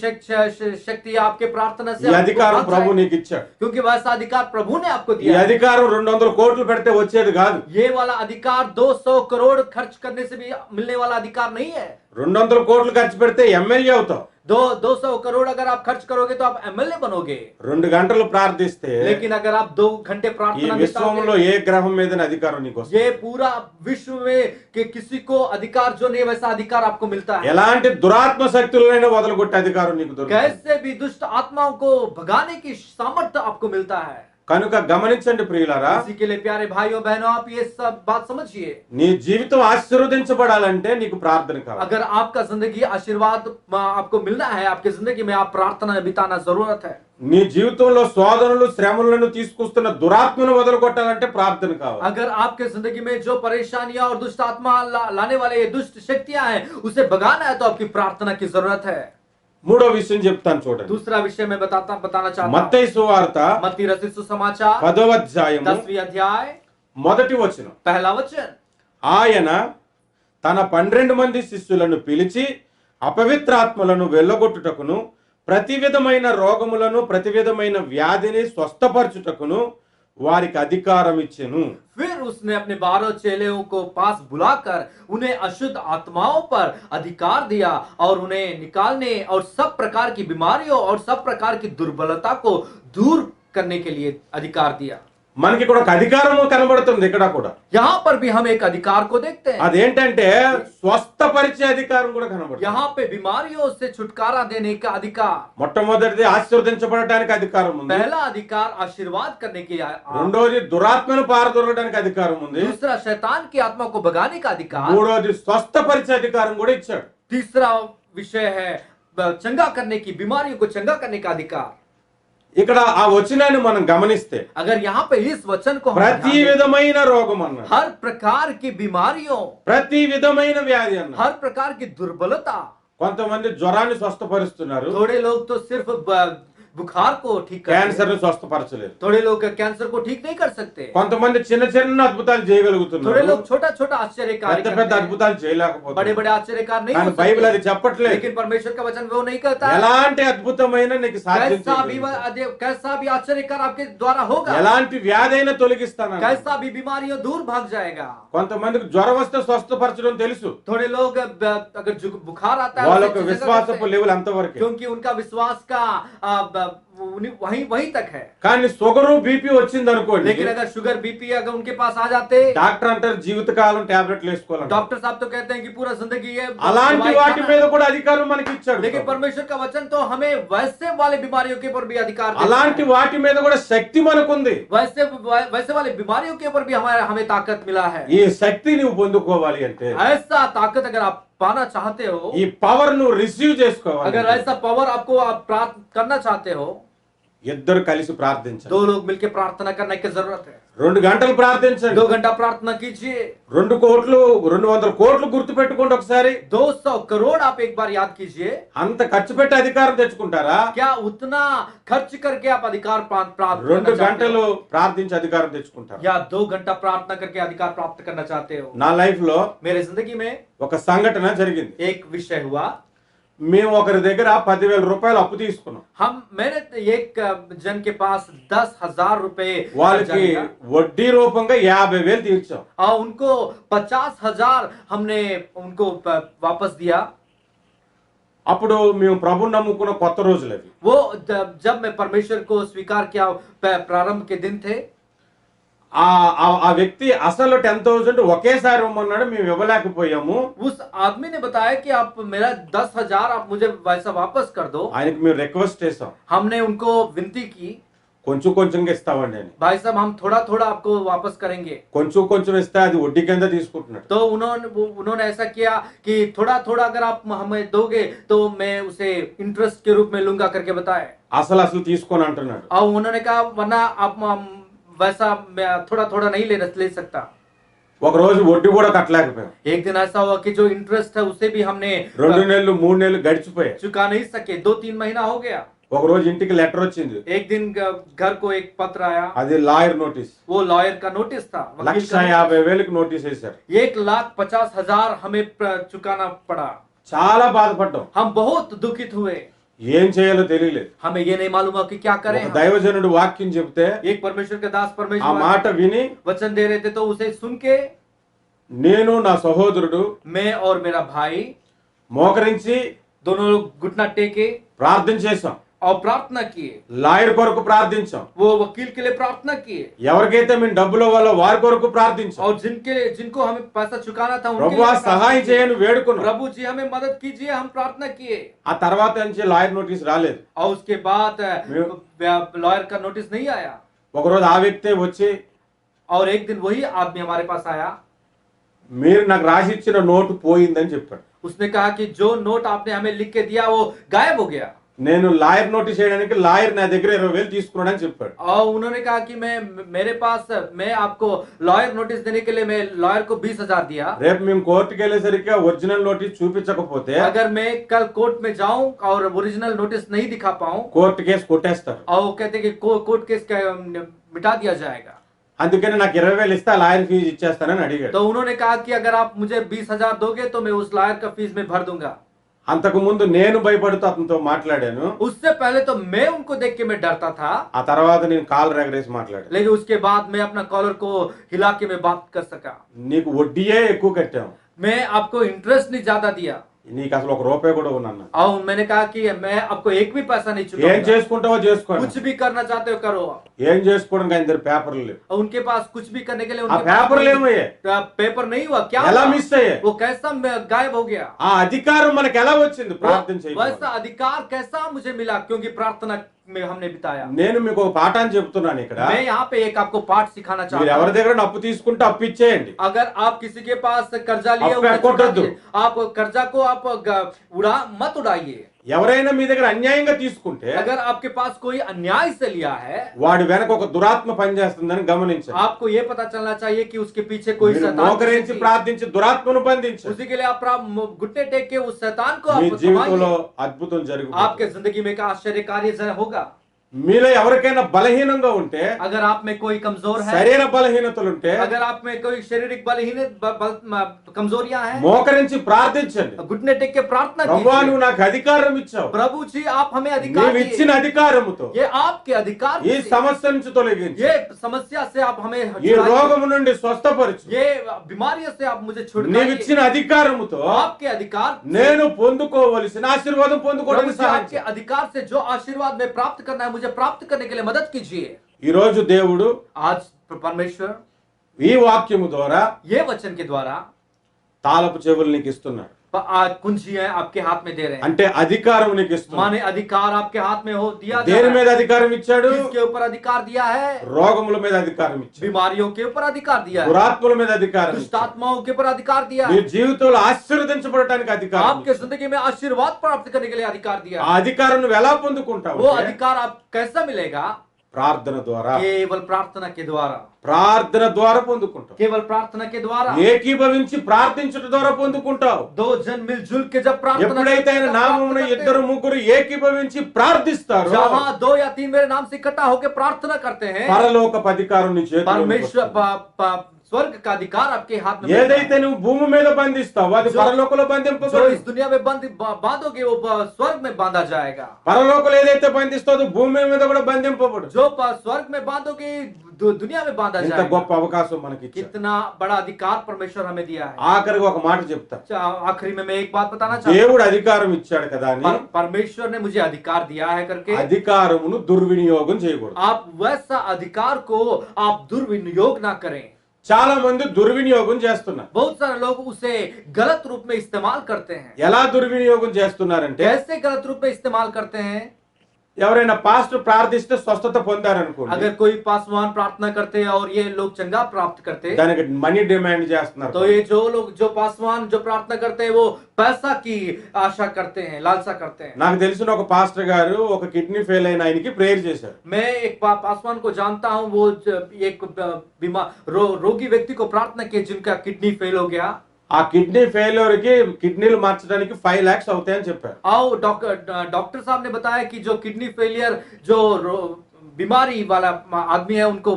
शक्ति आपके प्रार्थना से ఈ आपको అధికారం भाग ప్రభు जाएगी। నీకు ఇచ్చాడు. क्योंकि वैसा अधिकार प्रभु ने आपको ఈ दिया है। అధికారం 200 కోట్లు పెడితే వచ్చేది కాదు. ये वाला अधिकार 200 करोड़ खर्च करने से भी मिलने वाला अधिकार नहीं है। 200 కోట్లు ఖర్చు పెడితే ఎమ్మెల్యే అవుతావు. 200 करोड़ अगर आप खर्च करोगे तो आप एमएलए बनोगे। 2 గంటలు ప్రార్థిస్తే लेकिन अगर आप 2 घंटे ఈ प्रार्थना में విశ్వంలో बिताओगे, ఏ గ్రహం మీద అధికారం నీకు వస్తుంది? ये पूरा विश्व में कि किसी को अधिकार जो नहीं है, वैसा अधिकार आपको मिलता है। ఎలాంటి దురాత్మ శక్తులైనా వదలగొట్టే అధికారం నీకు దొరుకుతుంది. कैसे भी दुष्ट आत्माओं को भगाने की सामर्थ्य आपको मिलता है। కనుక గమనించండి ప్రియులారా, इसी के लिए प्यारे भाइयों बहनों, आप ये सब बात समझिए। నీ జీవితం ఆశీర్వదించబడాలంటే నీకు ప్రార్థన కావాలి. अगर आपका जिंदगी आशीर्वाद आपको मिलना है, आपकी जिंदगी में आप प्रार्थना बिताना जरूरत है। నీ జీవితంలో శోధనలు శ్రమలను తీసుకొస్తున్న దురాత్మను వదలగొట్టాలంటే ప్రార్థన కావాలి. अगर आपके जिंदगी में जो परेशानियां और दुष्ट आत्मा लाने वाले ये दुष्ट शक्तियां हैं, उसे भगाना है तो आपकी प्रार्थना की जरूरत है। మూడో విషయం చెప్తాను చూడండి. दूसरा विषय मैं बताना चाहता हूं। మత్తయి సువార్త मत्ती रचित सुसमाचार 10వ అధ్యాయము 10वीं अध्याय మొదటి వచనం. पहला वचन। ఆయన తన 12 మంది శిష్యులను పిలిచి అపవిత్రాత్మలను వెళ్ళగొట్టుటకును ప్రతి విధమైన రోగములను ప్రతి విధమైన వ్యాధిని స్వస్థపరచుటకును వారికి అధికారం ఇచ్చెను. फिर उसने अपने 12 चेलों को पास बुलाकर उन्हें अशुद्ध आत्माओं पर अधिकार दिया और उन्हें निकालने और सब प्रकार की बीमारियों और सब प्रकार की दुर्बलता को दूर करने के लिए अधिकार दिया। మనకి ఇక్కడ ఒక అధికారము కనబడుతుంది ఇక్కడ కూడా. यहाँ पर भी हम एक अधिकार को देखते हैं। అదేంటంటే స్వస్థపరిచే అధికారం కూడా కనబడుతుంది. यहाँ पे बीमारियों से छुटकारा देने का अधिकार। మొట్టమొదటిది ఆశీర్వదించబడటానికి అధికారం ఉంది. पहला अधिकार आशीर्वाद करने की రెండోది దురాత్మను పారదొరడానికి అధికారం ఉంది. दूसरा शैतान की आत्मा को भगाने का अधिकार। మూడోది స్వస్థపరిచే అధికారం కూడా ఇచ్చాడు. तीसरा विषय है चंगा करने की, बीमारियों को चंगा करने का अधिकार। ఇక్కడ ఆ వచనాన్ని మనం గమనిస్తే अगर यहाँ पे इस वचन को हम ప్రతి ध्यान दें, విధమైన రోగం అన్నాడు, हर प्रकार की बीमारियों, ప్రతి విధమైన వ్యాధి అన్నాడు. हर प्रकार की दुर्बलता। కొంతమంది జ్వరాన్ని స్వస్థపరుస్తున్నారు, थोड़े लोग तो सिर्फ बुखार को ठीक करते हैं, క్యాన్సర్ ని స్వస్థపరచలేరు. थोड़े लोग कैंसर को ठीक नहीं कर सकते, కొంతమంది చిన్న చిన్న అద్భుతాలు थोड़े చేయగలుగుతున్నారు, लोग छोटा छोटा आश्चर्य कार्य పెద్ద करते పెద్ద हैं, అద్భుతాలు बड़े చేయలేకపోతున్నారు. बड़े आश्चर्य कार्य नहीं కానీ हो బైబిల్ सकते। అది చెప్పట్లేదు. लेकिन परमेश्वर का वचन वो नहीं कहता है। ఎలాంటి అద్భుతమైన నీకు సాధ్యం कैसा भी आश्चर्य कार्य आपके द्वारा होगा, ఎలాంటి వ్యాధి అయినా తొలగిస్తాను. कैसा भी बीमारियों दूर भाग जाएगा। కొంతమందికి జ్వరం వస్తే స్వస్థపరచడం తెలుసు, थोड़े लोग अगर बुखार आता है వాళ్ళ उसे యొక్క चंगा విశ్వాసపు करते हैं, లెవెల్ అంతవరకే. क्योंकि उनका विश्वास का वहीं तक है। కానీ షుగరు బీపీ వచ్చింది అనుకోండి, लेकिन अगर शुगर बीपी अगर उनके पास आ जाते, డాక్టర్ అంటారు జీవితకాలం టాబ్లెట్లు వేసుకోవాలి. डॉक्टर साहब तो कहते हैं कि पूरा जिंदगी ये అలాంటి दवाई వాటి खाना। మీద కూడా అధికారం మనకి ఇచ్చాడు. लेकिन परमेश्वर का वचन तो हमें वैसे वाले बीमारियों के ऊपर भी अधिकार देता అలాంటి है। వాటి మీద కూడా శక్తి మనకుంది. वैसे वाले बीमारियों के ऊपर भी हमें ताकत मिला है। ఈ శక్తి నువ్వు పొందుకోవాలి అంటే, ऐसा ताकत अगर आप पाना चाहते हो, ఈ పవర్ నువ్వు రిసీవ్ చేసుకోవాలి. अगर ऐसा पावर आपको आप प्राप्त करना चाहते हो, ఇద్దరు కలిసి ప్రార్థించండి. 2 लोग मिलकर प्रार्थना करने की जरूरत है। 2 గంటలు ప్రార్థించండి. 2 घंटा प्रार्थना कीजिए। 200 కోట్లు గుర్తు పెట్టుకోండి ఒకసారి. 200 करोड़ आप एक बार याद कीजिए। అంత ఖర్చు పెట్టి అధికారం తెచ్చుకుంటారా? क्या उतना खर्च करके आप अधिकार प्राप्त 2 करना चाहते గంటలు हो? ప్రార్థించి అధికారం తెచ్చుకుంటారు. या 2 घंटा प्रार्थना करके अधिकार प्राप्त करना चाहते हो? నా లైఫ్ లో मेरे जिंदगी में ఒక సంఘటన జరిగింది. एक विषय हुआ। మేము ఒకరి దగ్గర 10,000 రూపాయలు అప్పు తీసుకున్నాం. मैंने एक जन के पास 10,000 रुपए వాళ్ళకి వడ్డీ రూపంగా 50,000 తీర్చాం. और उनको 50,000 हमने उनको वापस दिया। అప్పుడు మేము ప్రభువుని నమ్ముకున్న కొత్త రోజులు అవి. वो जब मैं परमेश्वर को स्वीकार किया प्रारंभ के दिन थे। ఆ వ్యక్తి అసలు 10,000 ఒకేసారి ఇవ్వమన్నాడు, మేము ఇవ్వలేకపోయాము. उस आदमी ने बताया कि आप मेरा 10,000 आप मुझे वैसा वापस कर दो। ఆయనకి మేము రిక్వెస్ట్ చేసాం, हमने उनको विनती की, కొంచెం కొంచెంగా ఇస్తామండి అని. भाई साहब हम थोड़ा थोड़ा आपको वापस करेंगे। కొంచెం కొంచెం ఇస్తే అది వడ్డీ కింద తీసుకుంటున్నాడు. तो उन्होंने ऐसा किया कि थोड़ा थोड़ा अगर आप हमें दोगे तो मैं उसे इंटरेस्ट के रूप में लूंगा करके बताए। అసలు తీసుకొని అంటున్నాడు. और उन्होंने कहा वरना आप वैसा मैं थोड़ा थोड़ा नहीं ले सकता। ఒక రోజు వడ్డీ కూడా కట్టలేకపోయాం. एक दिन ऐसा हुआ कि जो इंटरेस्ट है उसे भी हमने 2 నెలలు 3 నెలలు గడిచిపోయాయి. चुका नहीं सके। 2-3 महीना हो गया। ఒక రోజు ఇంటికి లెటర్ వచ్చింది. एक दिन घर को एक पत्र आया। అది లాయర్ నోటీస్. वो लॉयर का नोटिस था। 1,50,000 नोटिस వేశారు. 1,50,000 हमें चुकाना पड़ा। చాలా బాధపడ్డాం. हम बहुत दुखित हुए। ఏం చేయాలో తెలియలేదు. हमें ये नहीं मालूम हुआ कि क्या करें। ఒక దైవజనుడు వాక్యం చెప్తే एक परमेश्वर के दास ఆ परमेश्वर మాట విని वचन दे रहे थे, तो उसे सुन के నేను నా సహోదరుడు मैं और मेरा भाई మోకరించి दोनों लोग घुटना टेके ప్రార్థన చేశాం. और प्रार्थना किए। లాయర్ కొరకు ప్రార్థించాం. वो वकील के लिए प्रार्थना किए। ఎవరికైతే మేము డబ్బులు ఇవ్వాలో వారి కొరకు ప్రార్థించాం. और जिनको हमें पैसा चुकाना था उनके ప్రభువా लिए प्रार्थना సహాయం किए। చేయని వేడుకున్నాం. प्रभु जी हमें मदद कीजिए, हम प्रार्थना किए। ఆ తర్వాత నుంచి లాయర్ నోటీస్ రాలేదు. और उसके बाद लॉयर का नोटिस नहीं आया। ఒకరోజు ఆ వ్యక్తే వచ్చి, और एक दिन वही आदमी हमारे पास आया। మీరు నాకు రాసి ఇచ్చిన నోటు పోయిందని చెప్పాడు. उसने कहा कि जो नोट आपने हमें लिख के दिया वो गायब हो गया। నేను లాయర్ నోటీస్ చేయడానికి లాయర్ నా దగ్గర 20,000 తీసుకున్నాడని చెప్పాడు. और उन्होंने कहा कि मैं आपको लॉयर नोटिस देने के लिए मैं लॉयर को 20,000 दिया। రేపు మేము కోర్టుకి వెళ్ళేసరికి ఒరిజినల్ నోటీస్ చూపించకపోతే अगर मैं कल कोर्ट में जाऊं और ओरिजिनल नोटिस नहीं दिखा पाऊं, కోర్టు కేసు కొట్టేస్తారు. और वो कहते हैं कि कोर्ट केस मिटा दिया जाएगा। అందుకని నాకు 20,000 ఇస్తే ఆ లాయర్ ఫీజు ఇచ్చేస్తానని అడిగాడు. तो उन्होंने कहा कि अगर आप मुझे 20,000 दोगे तो मैं उस लॉयर का फीस में भर दूंगा। అంతకు ముందు నేను భయపడుతూ అతనితో మాట్లాడాను. उससे पहले तो मैं उनको देख के मैं डरता था, ఆ తర్వాత నేను కాలు ఎగరేసి మాట్లాడాను. लेकिन उसके बाद मैं अपना कॉलर को हिला के मैं बात कर सका। నీకు వడ్డీయే ఎక్కువ కట్టాం, मैं आपको इंटरेस्ट नहीं ज्यादा दिया, నీకు అసలు ఒక రూపాయి కూడా ఉన్నాను. और मैंने कहा कि मैं आपको एक भी पैसा नहीं ఏం चुकाऊंगा, చేసుకుంటావో చేసుకో. कुछ भी करना चाहते हो करो। ఏం చేసుకోవడానికి ఆయన దగ్గర పేపర్లు లేవు. और उनके पास कुछ भी करने के लिए ఆ उनके पास పేపర్లు ఏమయ్యాయి? पेपर नहीं हुआ, क्या ఎలా हुआ? మిస్ అయ్యాయి? वो कैसा गायब हो गया? ఆ అధికారం మనకు ఎలా వచ్చింది? ప్రార్థన वैसा చేయడం. अधिकार कैसा मुझे मिला? क्योंकि प्रार्थना में हमने बिताया। నేను మీకు ఒక పాఠాన్ని చెప్తున్నాను ఇక్కడ. मैं यहाँ पे एक आपको पाठ सिखाना మీరు चाहता ఎవరి हूँ। దగ్గర అప్పు తీసుకుంటే అప్పు ఇచ్చేయండి. अगर आप किसी के पास कर्जा लिए आप उसे पैर को छुड़ा दे दो। दीजिए। आप कर्जा को आप मत उड़ाइए। ఎవరైనా మీ దగ్గర అన్యాయంగా తీసుకుంటే अगर आपके पास कोई अन्याय से लिया है, వాడి వెనక ఒక దురాత్మ పనిచేస్తుందని గమనించండి. आपको ये पता चलना चाहिए कि उसके पीछे कोई మీరు शैतान మోకరించి की- ప్రార్థించి దురాత్మను బంధించండి. उसी के लिए आप घुटने टेक के उस शैतान को మీ आप జీవితంలో थमाइए। అద్భుతం आपके జరుగుతుంది. जिंदगी में एक आश्चर्य कार्य होगा। మీలో ఎవరికైనా బలహీనంగా ఉంటే, अगर आप में कोई कमजोर है, శరీర బలహీనతలు ఉంటే अगर आप में कोई शारीरिक कमजोरियां हैं, మోకరించి ప్రార్థించండి. घुटने टेक के प्रार्थना ప్రభువా कीजिए। నువ్వు నాకు అధికారం ఇచ్చావు, प्रभु जी आप हमें अधिकार నీవు दिए। ఇచ్చిన అధికారముతో ये आपके अधिकार ఈ से- సమస్య నుంచి తొలగించు, ये समस्या से आप हमें ఈ छुड़ाइए। రోగము నుండి స్వస్థపరచు. ये बीमारियों से आप मुझे నీవు छुड़ाइए। ఇచ్చిన అధికారముతో आपके अधिकार से- నేను పొందుకోవలసిన ఆశీర్వాదం प्रभु పొందుకోవడానికి जी సహాయం आपके చేయి. अधिकार से जो आशीर्वाद में प्राप्त करना है मुझे प्राप्त करने के लिए मदद कीजिए। ఈ రోజు దేవుడు आज परमेश्वर ఈ వాక్యము ద్వారా ये वचन के द्वारा తాళపు చెవులు నీకు ఇస్తున్నాడు. आज कुंजियां आपके हाथ में दे रहे हैं। అంటే అధికారం నీకు ఇస్తున్నాడు. माने अधिकार आपके हाथ में हो दिया जा దేని रहा है। మీద అధికారం ఇచ్చాడు? किसके ऊपर अधिकार दिया है? రోగముల మీద అధికారం ఇచ్చాడు, बीमारियों के ऊपर अधिकार दिया है, దురాత్మల మీద అధికారం दुष्ट ఇచ్చాడు. आत्माओं के ऊपर अधिकार दिया నీ है, జీవితంలో ఆశీర్వదించబడటానికి అధికారం आपके ఇచ్చాడు. जिंदगी में आशीर्वाद प्राप्त करने के लिए अधिकार दिया ఆ है। అధికారం నువ్వు ఎలా పొందుకుంటావు? वो అంటే अधिकार आप कैसा मिलेगा? ప్రార్థన ద్వారా. केवल प्रार्थना के द्वारा, ప్రార్థన ద్వారా పొందుకుంటావు. केवल प्रार्थना के द्वारा। ఏకీభవించి ప్రార్థించడం ద్వారా పొందుకుంటావు. दो जन मिलजुल के जब प्रार्थना ఎప్పుడైతే ఆయన करते हैं, నామమున प्राप्त करते ఇద్దరు हैं। ముగ్గురు ఏకీభవించి ప్రార్థిస్తారో जहाँ दो या तीन मेरे नाम से इकट्ठा होकर प्रार्थना करते हैं, పరలోకపు అధికారం నీ చేతిలో परमेश्वर ఉంటుంది. स्वर्ग का अधिकार आपके हाथ में ఏదైతే నువ్వు భూమి మీద బంధిస్తావో అది जो- పరలోకంలో जो బంధింపబడు. इस दुनिया में बांधोगे वो स्वर्ग में बांधा जाएगा। పరలోకంలో ఏదైతే బంధిస్తావో అది భూమి మీద కూడా బంధింపబడు. जो स्वर्ग में बांधोगे दुनिया में बांधा ఇంత जाएगा। గొప్ప అవకాశం మనకి ఇచ్చాడు. कितना बड़ा अधिकार परमेश्वर हमें दिया है। ఆఖరికి ఒక మాట చెప్తా. आखिरी में मैं एक बात बताना चाहता దేవుడు అధికారం ఇచ్చాడు కదా అని हूँ, परमेश्वर ने मुझे अधिकार दिया है करके అధికారమును దుర్వినియోగం చేయకూడదు. आप वैसा अधिकार को आप दुर्विनियोग ना करें। చాలా మంది దుర్వినియోగం చేస్తున్నారు. बहुत सारे लोग उसे गलत रूप में इस्तेमाल करते हैं। ఎలా దుర్వినియోగం చేస్తున్నారంటే, कैसे गलत रूप में इस्तेमाल करते हैं? ఎవరైనా పాస్టర్ ప్రార్థిస్తే స్వస్థత పొందారనుకోండి, अगर कोई पासवान प्रार्थना करते हैं और ये लोग चंगा प्राप्त करते हैं, దానికి మనీ డిమాండ్ చేస్తున్నారు. तो ये जो लोग जो पासवान जो प्रार्थना करते हैं वो पैसा की आशा करते हैं, लालसा करते हैं। నాకు తెలిసిన ఒక పాస్టర్ గారు ఒక కిడ్నీ ఫెయిల్ అయిన ఆయనకి ప్రేయర్ చేశారు. मैं एक पासवान को जानता हूँ, वो एक बीमार रोगी व्यक्ति को प्रार्थना की जिनका किडनी फेल हो गया। ఆ కిడ్నీ ఫెయిల్యూర్ కి కిడ్నీలు మార్చడానికి 5 lakhs అవుతాయని చెప్పారు. आओ डॉक्टर साहब ने बताया कि जो किडनी फेलियर जो बीमारी वाला आदमी है उनको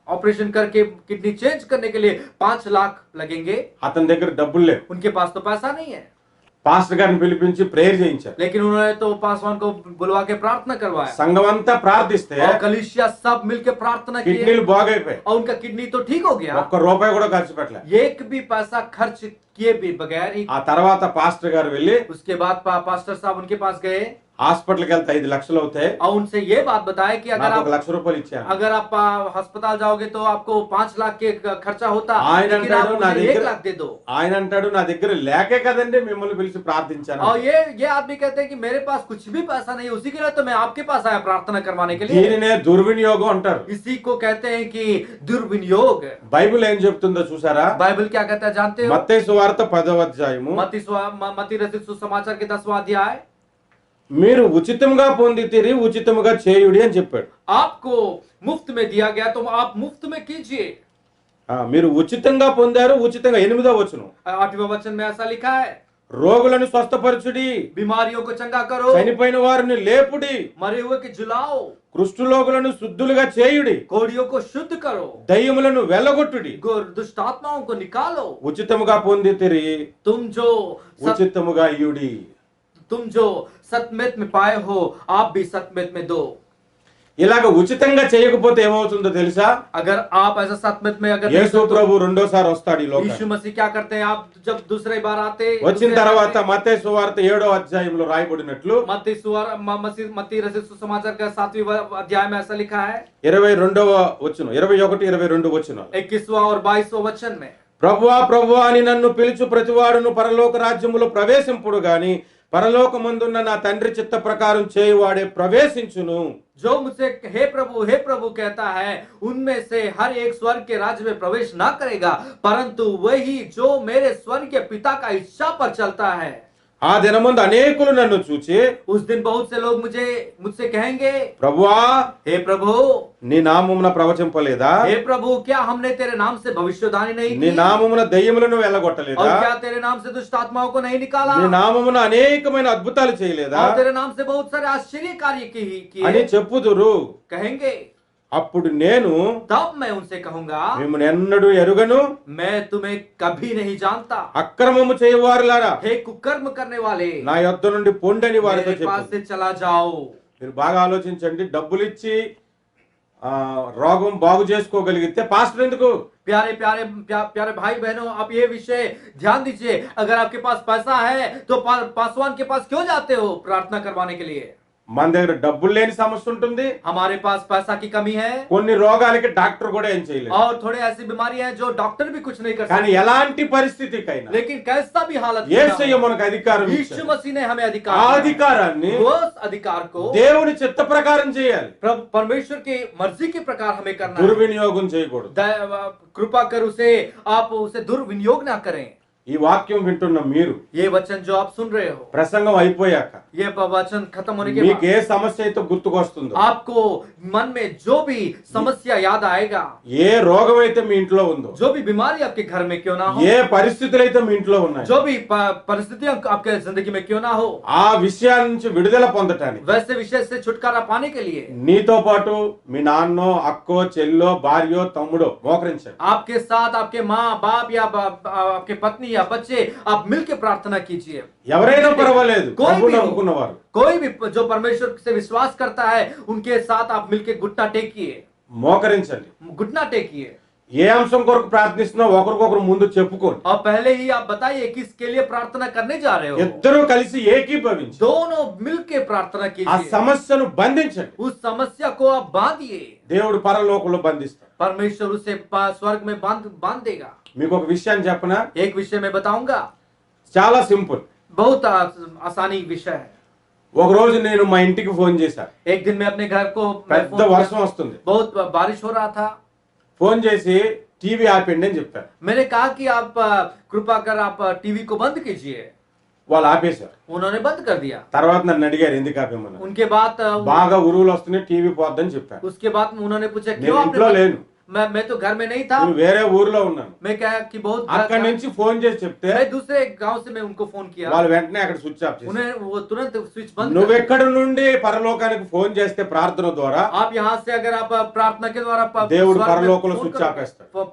ऑपरेशन करके किडनी चेंज करने के लिए 5 लाख लगेंगे। అతని దగ్గర డబ్బులు లేవు. उनके पास तो पैसा नहीं है, పాస్టర్ గారిని పిలిపించి ప్రేయర్ చేయించారు. लेकिन उन्होंने तो पासवान को बुलवा के प्रार्थना करवाया సంఘం అంతా ప్రార్థిస్తే और कलीसिया सब मिलके प्रार्थना की కిడ్నీలు బాగైపోయాయి. और उनका किडनी तो ठीक हो गया। ఒక్క రూపాయి కూడా ఖర్చు పెట్టలే. एक भी पैसा खर्च किए भी बगैर ही। ఆ తర్వాత పాస్టర్ గారు వెళ్ళి उसके बाद पास्टर साहब उनके पास गए హాస్పిటల్కి వెళ్తే 5 లక్షలు అవుతాయి, और उनसे ये बात बताए कि अगर నాకు आप 1 లక్ష రూపాయలు ఇచ్చాను. अगर आप अस्पताल जाओगे तो आपको 5 लाख के खर्चा होता, ఆయన लेकिन आप అంటాడు, నా मुझे 1 దగ్గర लाख दे दो। ఆయన అంటాడు, నా దగ్గర లేకే కదండి మిమ్మల్ని పిలిచి ప్రార్థించాను. और ये आदमी कहते हैं कि मेरे पास कुछ भी पैसा नहीं, उसी के लिए तो मैं आपके पास आया प्रार्थना करवाने के लिए। దీనినే దుర్వినియోగం అంటారు. इसी को कहते हैं कि दुर्विनियोग। బైబిల్ ఏం చెప్తుందో చూసారా? बाइबल क्या कहता है जानते हो? మత్తయి సువార్త 10వ అధ్యాయము, मत्ती रचित सुसमाचार के 10वां अध्याय, మీరు ఉచితంగా పొందితిరి ఉచితముగా చేయుడి అని చెప్పాడు. आपको मुफ्त में दिया गया तो आप मुफ्त में कीजिए। మీరు ఉచితంగా పొందారు, ఉచితంగా 8వ వచనం, 8वें वचन में ऐसा लिखा है, రోగులను స్వస్థపరచుడి, बीमारियों को चंगा करो, చనిపోయిన వారిని లేపుడి, मरे हुए के जुलाओ, కుష్ఠరోగులను శుద్ధులుగా చేయుడి, कोढ़ियों को शुद्ध करो, దయ్యములను వెళ్ళగొట్టుడి. दुष्ट आत्माओं को निकालो। ఉచితముగా పొందితిరి तुम जो ఉచితముగా ఇయుడి. तुम जो सतमेत में पाए हो आप भी सतमेत में दो। ఇలాగ ఉచితంగా చేయకపోతే ఏమవుతుందో తెలుసా? अगर आप ऐसा सतमेत में अगर नहीं యేసు दो, तो ప్రభు రెండోసారి వస్తాడు ఈ यीशु లోకానికి. मसीह क्या करते हैं? आप जब दूसरी बार आते వచ్చిన తర్వాత మత్తయి సువార్త 7వ అధ్యాయంలో రాయబడినట్లు मत्ती रचित सुसमाचार का 7वें अध्याय में ऐसा लिखा है 22వ వచనం 21 22 వచనాలు. 21वां और 22वां वचन में, ప్రభువా ప్రభువా అని నన్ను పిలుచు ప్రతివాడును పరలోక రాజ్యములో ప్రవేశింపుడు గాని పరలోకమందున్న నా తండ్రి చిత్త ప్రకారం చేయువాడే ప్రవేశించును. जो मुझसे हे प्रभु कहता है, उनमें से हर एक स्वर्ग के राज्य में प्रवेश ना करेगा, परंतु वही जो मेरे स्वर्ग के पिता का इच्छा पर चलता है। ఆ దినమందు అనేకులు నన్ను చూచి उस दिन बहुत से लोग मुझसे कहेंगे, ప్రభువా हे प्रभु, నీ నామమున ప్రవచింపలేదా? हे प्रभु, क्या हमने तेरे नाम से भविष्यवाणी नहीं నీ की? నామమున దయ్యములను और వెళ్ళగొట్టలేదా? क्या तेरे नाम से दुष्ट आत्माओं को नहीं निकाला? నీ నామమున అనేకమైన అద్భుతాలు చేయలేదా और तेरे नाम से बहुत सारे आश्चर्य कार्य అని किए? చెప్పుదురు. कहेंगे, అప్పుడు నేను तब मैं उनसे कहूंगा, మిమ్మల్ని ఎన్నడూ ఎరుగను, मैं तुम्हें कभी नहीं जानता। అక్రమము చేయవారులారా हे कुकर्म करने वाले, నా యొద్ద నుండి పొండని వారితో मेरे पास చెప్పు. से चला जाओ। మీరు బాగా ఆలోచించండి. డబ్బులు ఇచ్చి రోగం బాగు చేసుకోగలిగితే పాస్టర్ ఎందుకు? प्यारे भाई बहनों, आप ये विषय ध्यान दीजिए। अगर आपके पास पैसा है तो पासवान के पास क्यों जाते हो प्रार्थना करवाने के लिए? మన దగ్గర డబ్బులు లేని సమస్య ఉంటుంది. हमारे पास पैसा की कमी है, కొన్ని రోగాలకి డాక్టర్ కూడా ఏం చేయలేదు. और थोड़े ऐसी बीमारी है जो डॉक्टर भी कुछ नहीं कर కానీ सकते। ఎలాంటి పరిస్థితికైనా लेकिन कैसा भी हालत क्यों ना యేసయ్య हो, మనకు అధికారం यीशु ఇచ్చాడు. मसीह ने हमें ఆ अधिकार दिया है। అధికారాన్ని उस अधिकार को దేవుని చిత్త ప్రకారం చేయాలి. परमेश्वर की मर्जी के प्रकार हमें करना है। దుర్వినియోగం చేయకూడదు. कृपा कर उसे आप उसे दुर्विनियोग ना करें। ఈ వాక్యం వింటున్న మీరు ये वचन जो आप सुन रहे हो, ప్రసంగం అయిపోయాక ये वचन खत्म होने के మీకు बाद ఏ సమస్య అయితే గుర్తుకొస్తుందో, आपको मन में जो भी समस्या याद आएगा, ఏ రోగం అయితే మీ ఇంట్లో ఉందో, जो भी बीमारी आपके घर में क्यों ना हो, ఏ పరిస్థితులు అయితే మీ ఇంట్లో ఉన్నాయి, जो भी परिस्थितियां आपके जिंदगी में क्यों ना हो, ఆ విషయాల నుంచి విడుదల పొందటానికి वैसे विषय से छुटकारा पाने के लिए నీతో పాటు మీ నాన్నో అక్కో చెల్లో భార్యో తమ్ముడో మోకరించండి. आपके साथ आपके माँ बाप या आपके पत्नी या बच्चे आप मिलकर प्रार्थना कीजिए। ఎవరైనా పర్వాలేదు, कोई ప్రభువుని भी हो, నమ్ముకున్నవారు. कोई भी जो परमेश्वर से विश्वास करता है उनके साथ आप मिलकर घुटना टेकिए, మోకరించండి. घुटना टेकिए। ఏ అంశం కొరకు ప్రార్థిస్తున్నా ఒకరికొకరు ముందు చెప్పుకోండి. और पहले ही आप बताइए किसके लिए प्रार्थना करने जा रहे हो। ఇద్దరూ కలిసి ఏకీభవించి दोनों मिलकर प्रार्थना ఆ कीजिए। సమస్యను బంధించండి. उस समस्या को आप बांधिए, దేవుడు పరలోకంలో బంధిస్తాడు. परमेश्वर उसे स्वर्ग में बांध देगा। మీకు ఒక విషయాన్ని చెప్పనా? एक विषय में बताऊंगा, చాలా సింపుల్. बहुत आसानी विषय है। ఒక రోజు నేను మా ఇంటికి ఫోన్ చేశాను. एक दिन मैं अपने घर को పెద్ద వర్షం వస్తుంది. बहुत बारिश हो रहा था। ఫోన్ చేసి టీవీ ఆపండి అని చెప్పారు. मैंने कहा कि आप कृपा कर आप टीवी को बंद कीजिए। వాళ్ళు ఆపేశారు. उन्होंने बंद कर दिया। తర్వాత నన్ను అడిగారు ఎందుకు ఆపేమన్నారు. उनके बाद బాగా ఉరువులు వస్తున్నాయి, టీవీ పోద్దని చెప్పారు. उसके बाद उन्होंने पूछा నేను क्यों ఇంట్లో आपने లేను, मैं तो घर में नहीं था। నేను వేరే ఊర్లో ఉన్నాను. मैं क्या कि बहुत అక్కడి నుంచి ఫోన్ చేసి చెప్తే मैं दूसरे गांव से मैं उनको फोन किया, వాళ్ళు వెంటనే అక్కడ స్విచ్ ఆఫ్ చేశారు. उन्हें वो तुरंत स्विच बंद कर నువ్వెక్కడి నుండి పరలోకానికి ఫోన్ చేస్తే ప్రార్థన ద్వారా दिया। आप यहाँ से अगर आप प्रार्थना के द्वारा దేవుడు स्वर्ग में పరలోకంలో फोन స్విచ్ करोगे, ఆపేస్తాడు.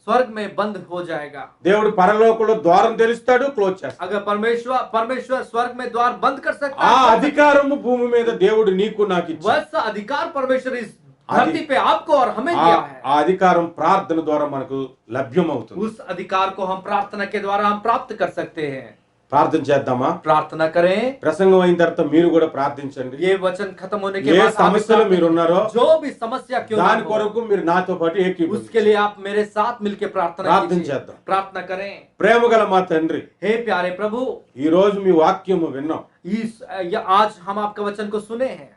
स्वर्ग में बंद हो जाएगा। దేవుడు పరలోకంలో ద్వారం తెరుస్తాడు, క్లోజ్ చేస్తాడు. अगर परमेश्वर स्वर्ग में द्वार बंद कर सकता ఆ है, అధికారము భూమి మీద దేవుడు నీకు నాకు ఇచ్చాడు. वैसा अधिकार परमेश्वर इस धरती पे आपको और हमें ఆ दिया है। ఆ అధికారం ప్రార్థన ద్వారా మనకు లభ్యమవుతుంది. उस अधिकार को हम प्रार्थना के द्वारा हम प्राप्त कर सकते हैं। ప్రార్థన చేద్దామా? प्रार्थना करें। ప్రసంగం అయిన తర్వాత మీరు కూడా ప్రార్థించండి. ये वचन खत्म होने के ఏ बाद आप సమస్యలో प्रार्थना- మీరు ఉన్నారో जो भी समस्या क्यों ना దాని हो, కొరకు మీరు నాతో పాటు उसके ఏకీభవించండి. लिए आप मेरे साथ मिलकर प्रार्थना प्रार्थना कीजिए। చేద్దాం. प्रार्थना करें। ప్రేమగల మా తండ్రి, हे प्यारे प्रभु, ఈ రోజు మీ వాక్యము విన్నాం. आज हम आपका वचन को सुने हैं।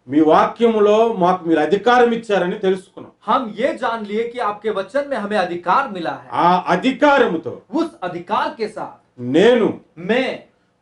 మీ వాక్యములో మాకు మీరు అధికారం ఇచ్చారని తెలుసుకున్నాం. हम ये जान लिए कि आपके वचन में हमें अधिकार मिला है। ఆ అధికారముతో उस अधिकार के साथ నేను मैं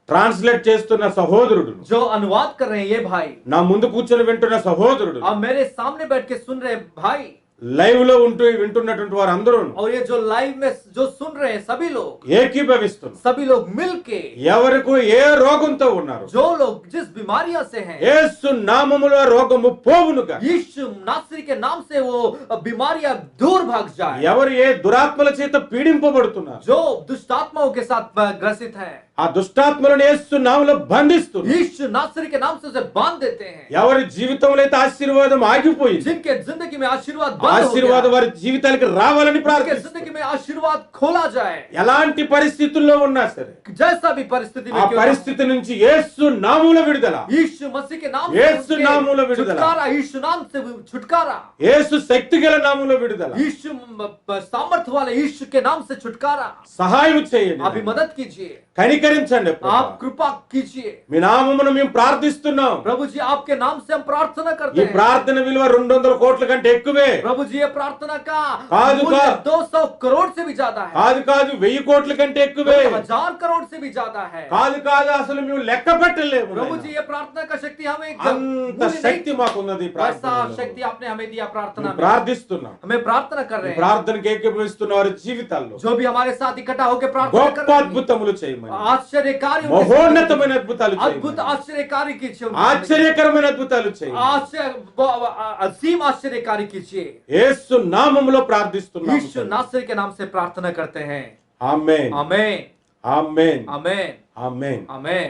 ట్రాన్స్లేట్ చేస్తున్న సహోదరుడు, जो अनुवाद कर रहे हैं ये भाई, నా ముందు కూర్చొని వింటున్న సహోదరుడు, और मेरे सामने बैठ के सुन रहे भाई, లైవ్ లో ఉంటూ వింటున్నటువంటి వారందరూ और ये जो लाइव में जो सुन रहे हैं सभी लोग, ఏకీభవిస్తున్నారు. सभी लोग मिलके, ఎవరికి ఏ రోగంతో ఉన్నారు, जो लोग जिस बीमारियों से हैं, యేసు నామములో రోగము పోవునుగా. यीशु नासरी के नाम से वो बीमारियां दूर भाग जाए। ఎవరు ఏ దురాత్మల చేత పీడింపబడుతున్నారు, जो दुष्ट आत्माओं के साथ ग्रसित है, ఆ దుష్టాత్మలను యేసు నామములో బంధిస్తున్నారు. यीशु नासरी के नाम से उसे बांध देते हैं। ఎవరి జీవితంలో అయితే ఆశీర్వాదం ఆగిపోయింది, जिनके जिंदगी में आशीर्वाद बंद हो ఆశీర్వాదం गया, వారి జీవితాలకు రావాలని उनके ప్రార్థిస్తున్నారు. जिंदगी में आशीर्वाद खोला जाए। ఎలాంటి పరిస్థితుల్లో ఉన్నా సరే जैसा भी परिस्थिति में ఆ क्यों ना हो, పరిస్థితి నుంచి యేసు నామములో విడుదల, यीशु मसीह के नाम यीशु से नामములో उनके विడుదల, छुटकारा, यीशु नाम से छुटकारा, యేసు శక్తిగల నామములో విడుదల. यीशु सामर्थ्य वाले यीशु के नाम से छुटकारा। సహాయం చేయండి, अभी मदद कीजिए, కనికరించండి ప్రభు. आप कृपा कीजिए। మీ నామమును మేము ప్రార్థిస్తున్నాం. प्रभु जी आपके नाम से हम प्रार्थना ఈ करते हैं। ప్రార్థన విలువ 200 కోట్ల కంటే ఎక్కువే. प्रभु जी ये प्रार्थना का कादू मूल्य का 200 करोड़ से भी ज्यादा है, కాదు కాదు 1000 కోట్ల కంటే ఎక్కువే. 1000 करोड़ से भी ज्यादा है। కాదు కాదు అసలు మేము లెక్క పెట్టలేము. प्रभु जी ये प्रार्थना का शक्ति हमें అంత శక్తి మాకున్నది ఈ ऐसा ప్రార్థనలో. शक्ति आपने हमें दिया प्रार्थना మేము में। ప్రార్థిస్తున్నాం. हमें प्रार्थना कर रहे ఈ हैं, ప్రార్థనకి ఏకీభవిస్తున్న వారి జీవితాల్లో जो भी हमारे साथ इकट्ठा होकर प्रार्थना कर గొప్ప रहे हैं, అద్భుతములు చేయమని, आश्चर्य कार्य మహోన్నతమైన అద్భుతాలు अद्भुत చేయమని, आश्चर्य कार्य कीजिए, ఆశ్చర్యకరమైన అద్భుతాలు చేయమని असीम आश्चर्य कार्य कीजिए। యేసు నామములో ప్రార్థిస్తున్నాము. यीशु नासरी के नाम से प्रार्थना करते हैं। Amen, amen, amen, amen, amen. Amen.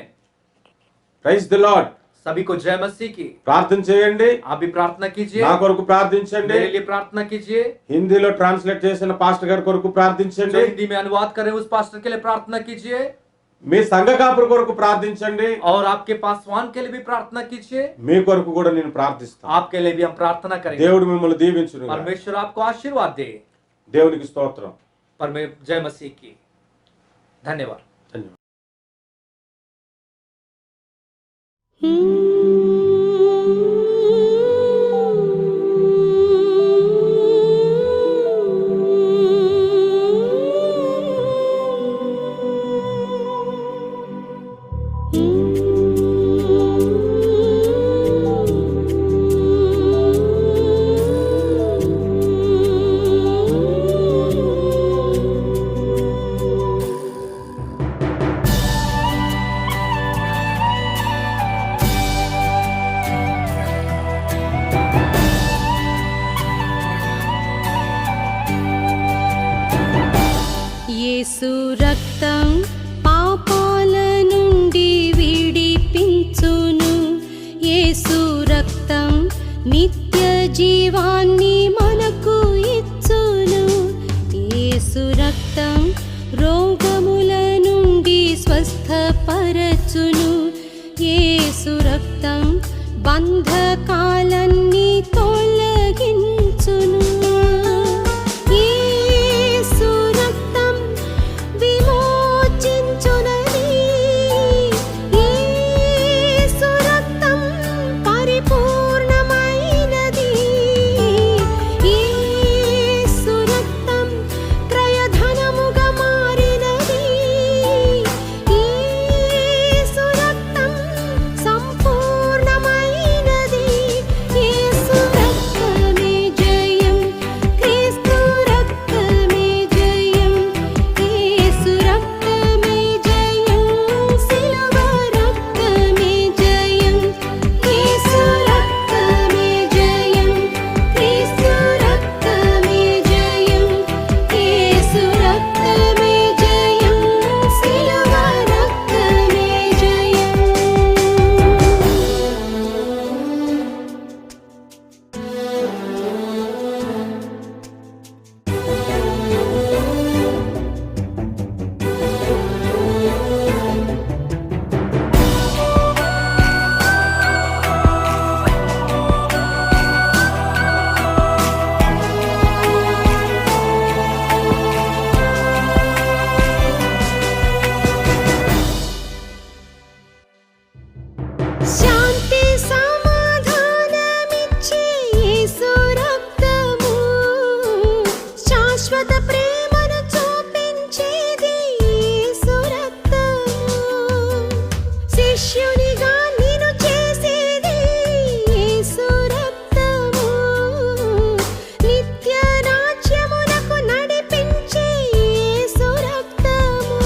Praise the Lord. सभी को जय मसीह की। ప్రార్థన చేయండి, आप भी प्रार्थना कीजिए, నా కొరకు ప్రార్థించండి. मेरे लिए प्रार्थना कीजिए, హిందీలో ట్రాన్స్లేట్ చేసిన పాస్టర్ గారి కొరకు जो ప్రార్థించండి. हिंदी में अनुवाद करें उस पास्टर के लिए प्रार्थना कीजिए, మీ సంఘ కాపురు కొరకు ప్రార్థించండి. और आपके पासवान के लिए भी प्रार्थना कीजिए। మీ కొరకు కూడా నేను ప్రార్థిస్తాను. आपके लिए भी हम प्रार्थना करेंगे। దేవుడు మిమ్మల్ని దీవించును. परमेश्वर आपको आशीर्वाद दे। దేవునికి స్తోత్రం. जय मसीह की। धन्यवाद। ధన్యవాదాలు. యేసు రక్తం పాపాల నుండి విడిపించును. యేసు రక్తం నిత్య జీవాన్ని మనకు ఇచ్చును. యేసు రక్తం రోగముల నుండి స్వస్థపరచును. యేసు రక్తం బంధకాలన్నీ తొలగించును. యేసు రక్తం విమోచించునది. యేసు రక్తం పరిపూర్ణమైనది. యేసు రక్తం క్రయధనముగా మారినది. యేసు రక్తం సంపూర్ణమైనది. యేసు రక్తమే జయం, క్రీస్తు రక్తమే జయం. యేసు రక్తమే జయం, సిలువ రక్తమే జయం. యేసు రక్తమే జయం, క్రీస్తు రక్తమే జయం. యేసు రక్తమే జయం, సిలువ రక్తమే జయం. శాంతి సమాధానమిచ్చే యేసు రక్తము, శాశ్వత ప్రేమను చూపించేది యేసు రక్తము. శిష్యునిగా నిన్ను చేసేది యేసు రక్తము. నిత్య రాజ్యమునకు నడిపించే యేసు రక్తము.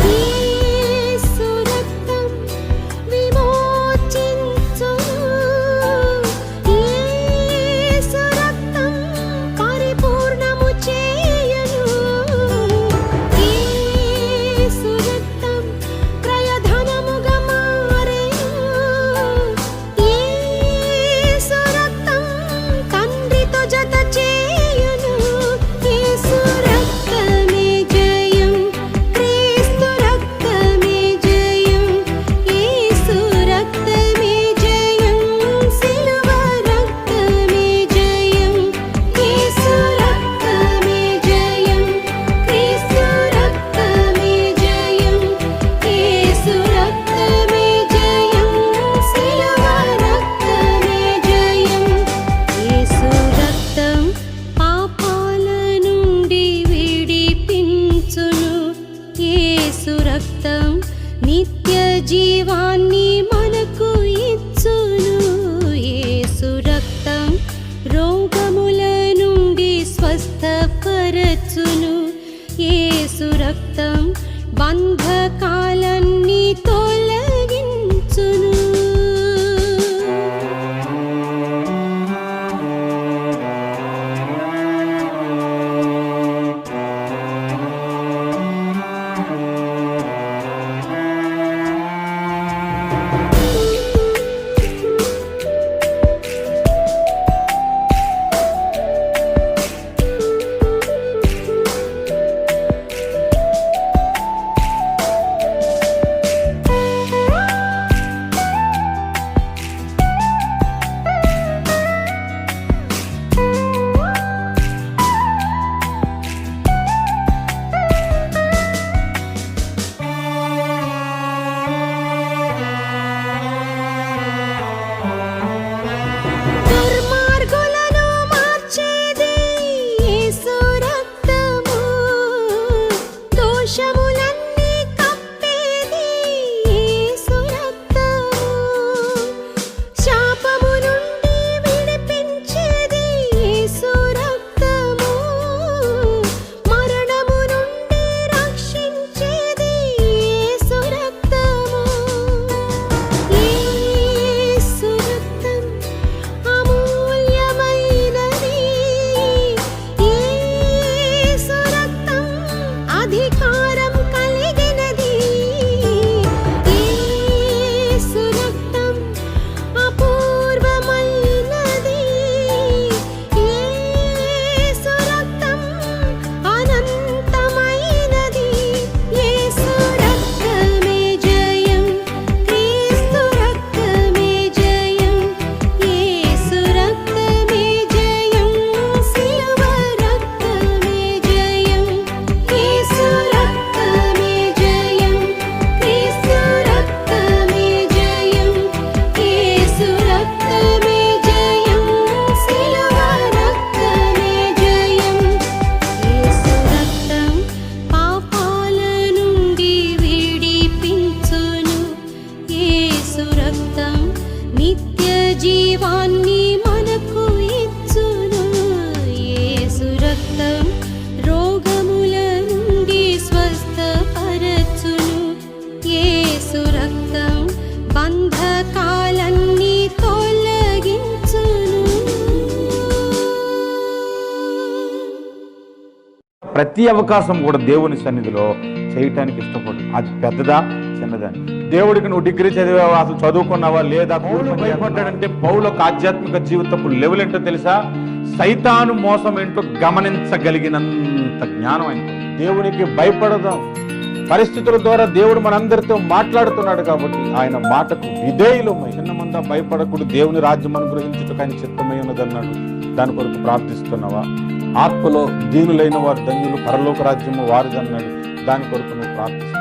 యేసు రక్తం విమోచించునది. మనకు ఇచ్చును. యేసు రక్తం రోగముల నుండి స్వస్థపరచును. యేసు రక్తం బంధకాలన్నీ తొలగించును. దుర్మార్గులను మార్చేది యేసు రక్తము. దోషములన్నీ కప్పేది యేసు రక్తము. శాపము నుండి విడిపించేది యేసు రక్తము. మరణము నుండి రక్షించేది యేసు రక్తము. యేసు రక్తం అమూల్యమైనది. యేసు రక్తం అధికారం కలిగినది. యేసు రక్తం అపూర్వమైనది. యేసు రక్తం అనంతమైనది. యేసు రక్తమే జయం, క్రీస్తు రక్తమే జయం. యేసు రక్తమే జయం, సిలువ రక్తమే జయం. యేసు రక్తమే జయం, క్రీస్తు రక్తమే జయం. యేసు రక్తమే జయం, సిలువ రక్తమే జయం. యేసు రక్తం పాపాల నుండి విడిపించును. యేసు రక్తం నిత్య జీవాన్ని మనకు ఇచ్చును. యేసు రక్తం రోగముల నుండి స్వస్థపరచును. యేసు రక్తం బంధకాలన్నీ తొలగించును. ప్రతి అవకాశం కూడా దేవుని సన్నిధిలో చేయటానికి ఇష్టపడు. అది పెద్దదా చిన్నదా. దేవుడికి నువ్వు డిగ్రీ చదివావా, అసలు చదువుకున్నావా లేదా, పౌలు భయపడ్డాడంటే పౌలు ఒక ఆధ్యాత్మిక జీవితపు లెవెల్ ఏంటో తెలుసా? సైతాను మోసం ఏంటో గమనించగలిగినంత జ్ఞానం ఆయనకు. దేవునికి భయపడదాం. పరిస్థితుల ద్వారా దేవుడు మనందరితో మాట్లాడుతున్నాడు కాబట్టి ఆయన మాటకు విధేయులమై చిన్న మంద భయపడకుడు, దేవుని రాజ్యం అనుగ్రహించుటకు ఆయన చిత్తమై ఉన్నదన్నాడు. దాని కొరకు ప్రార్థిస్తున్నావా? ఆత్మలో దీనులైన వారు ధన్యులు, పరలోక రాజ్యము వారిదన్నాడు. దాని కొరకు నువ్వు ప్రార్థిస్తున్నావు.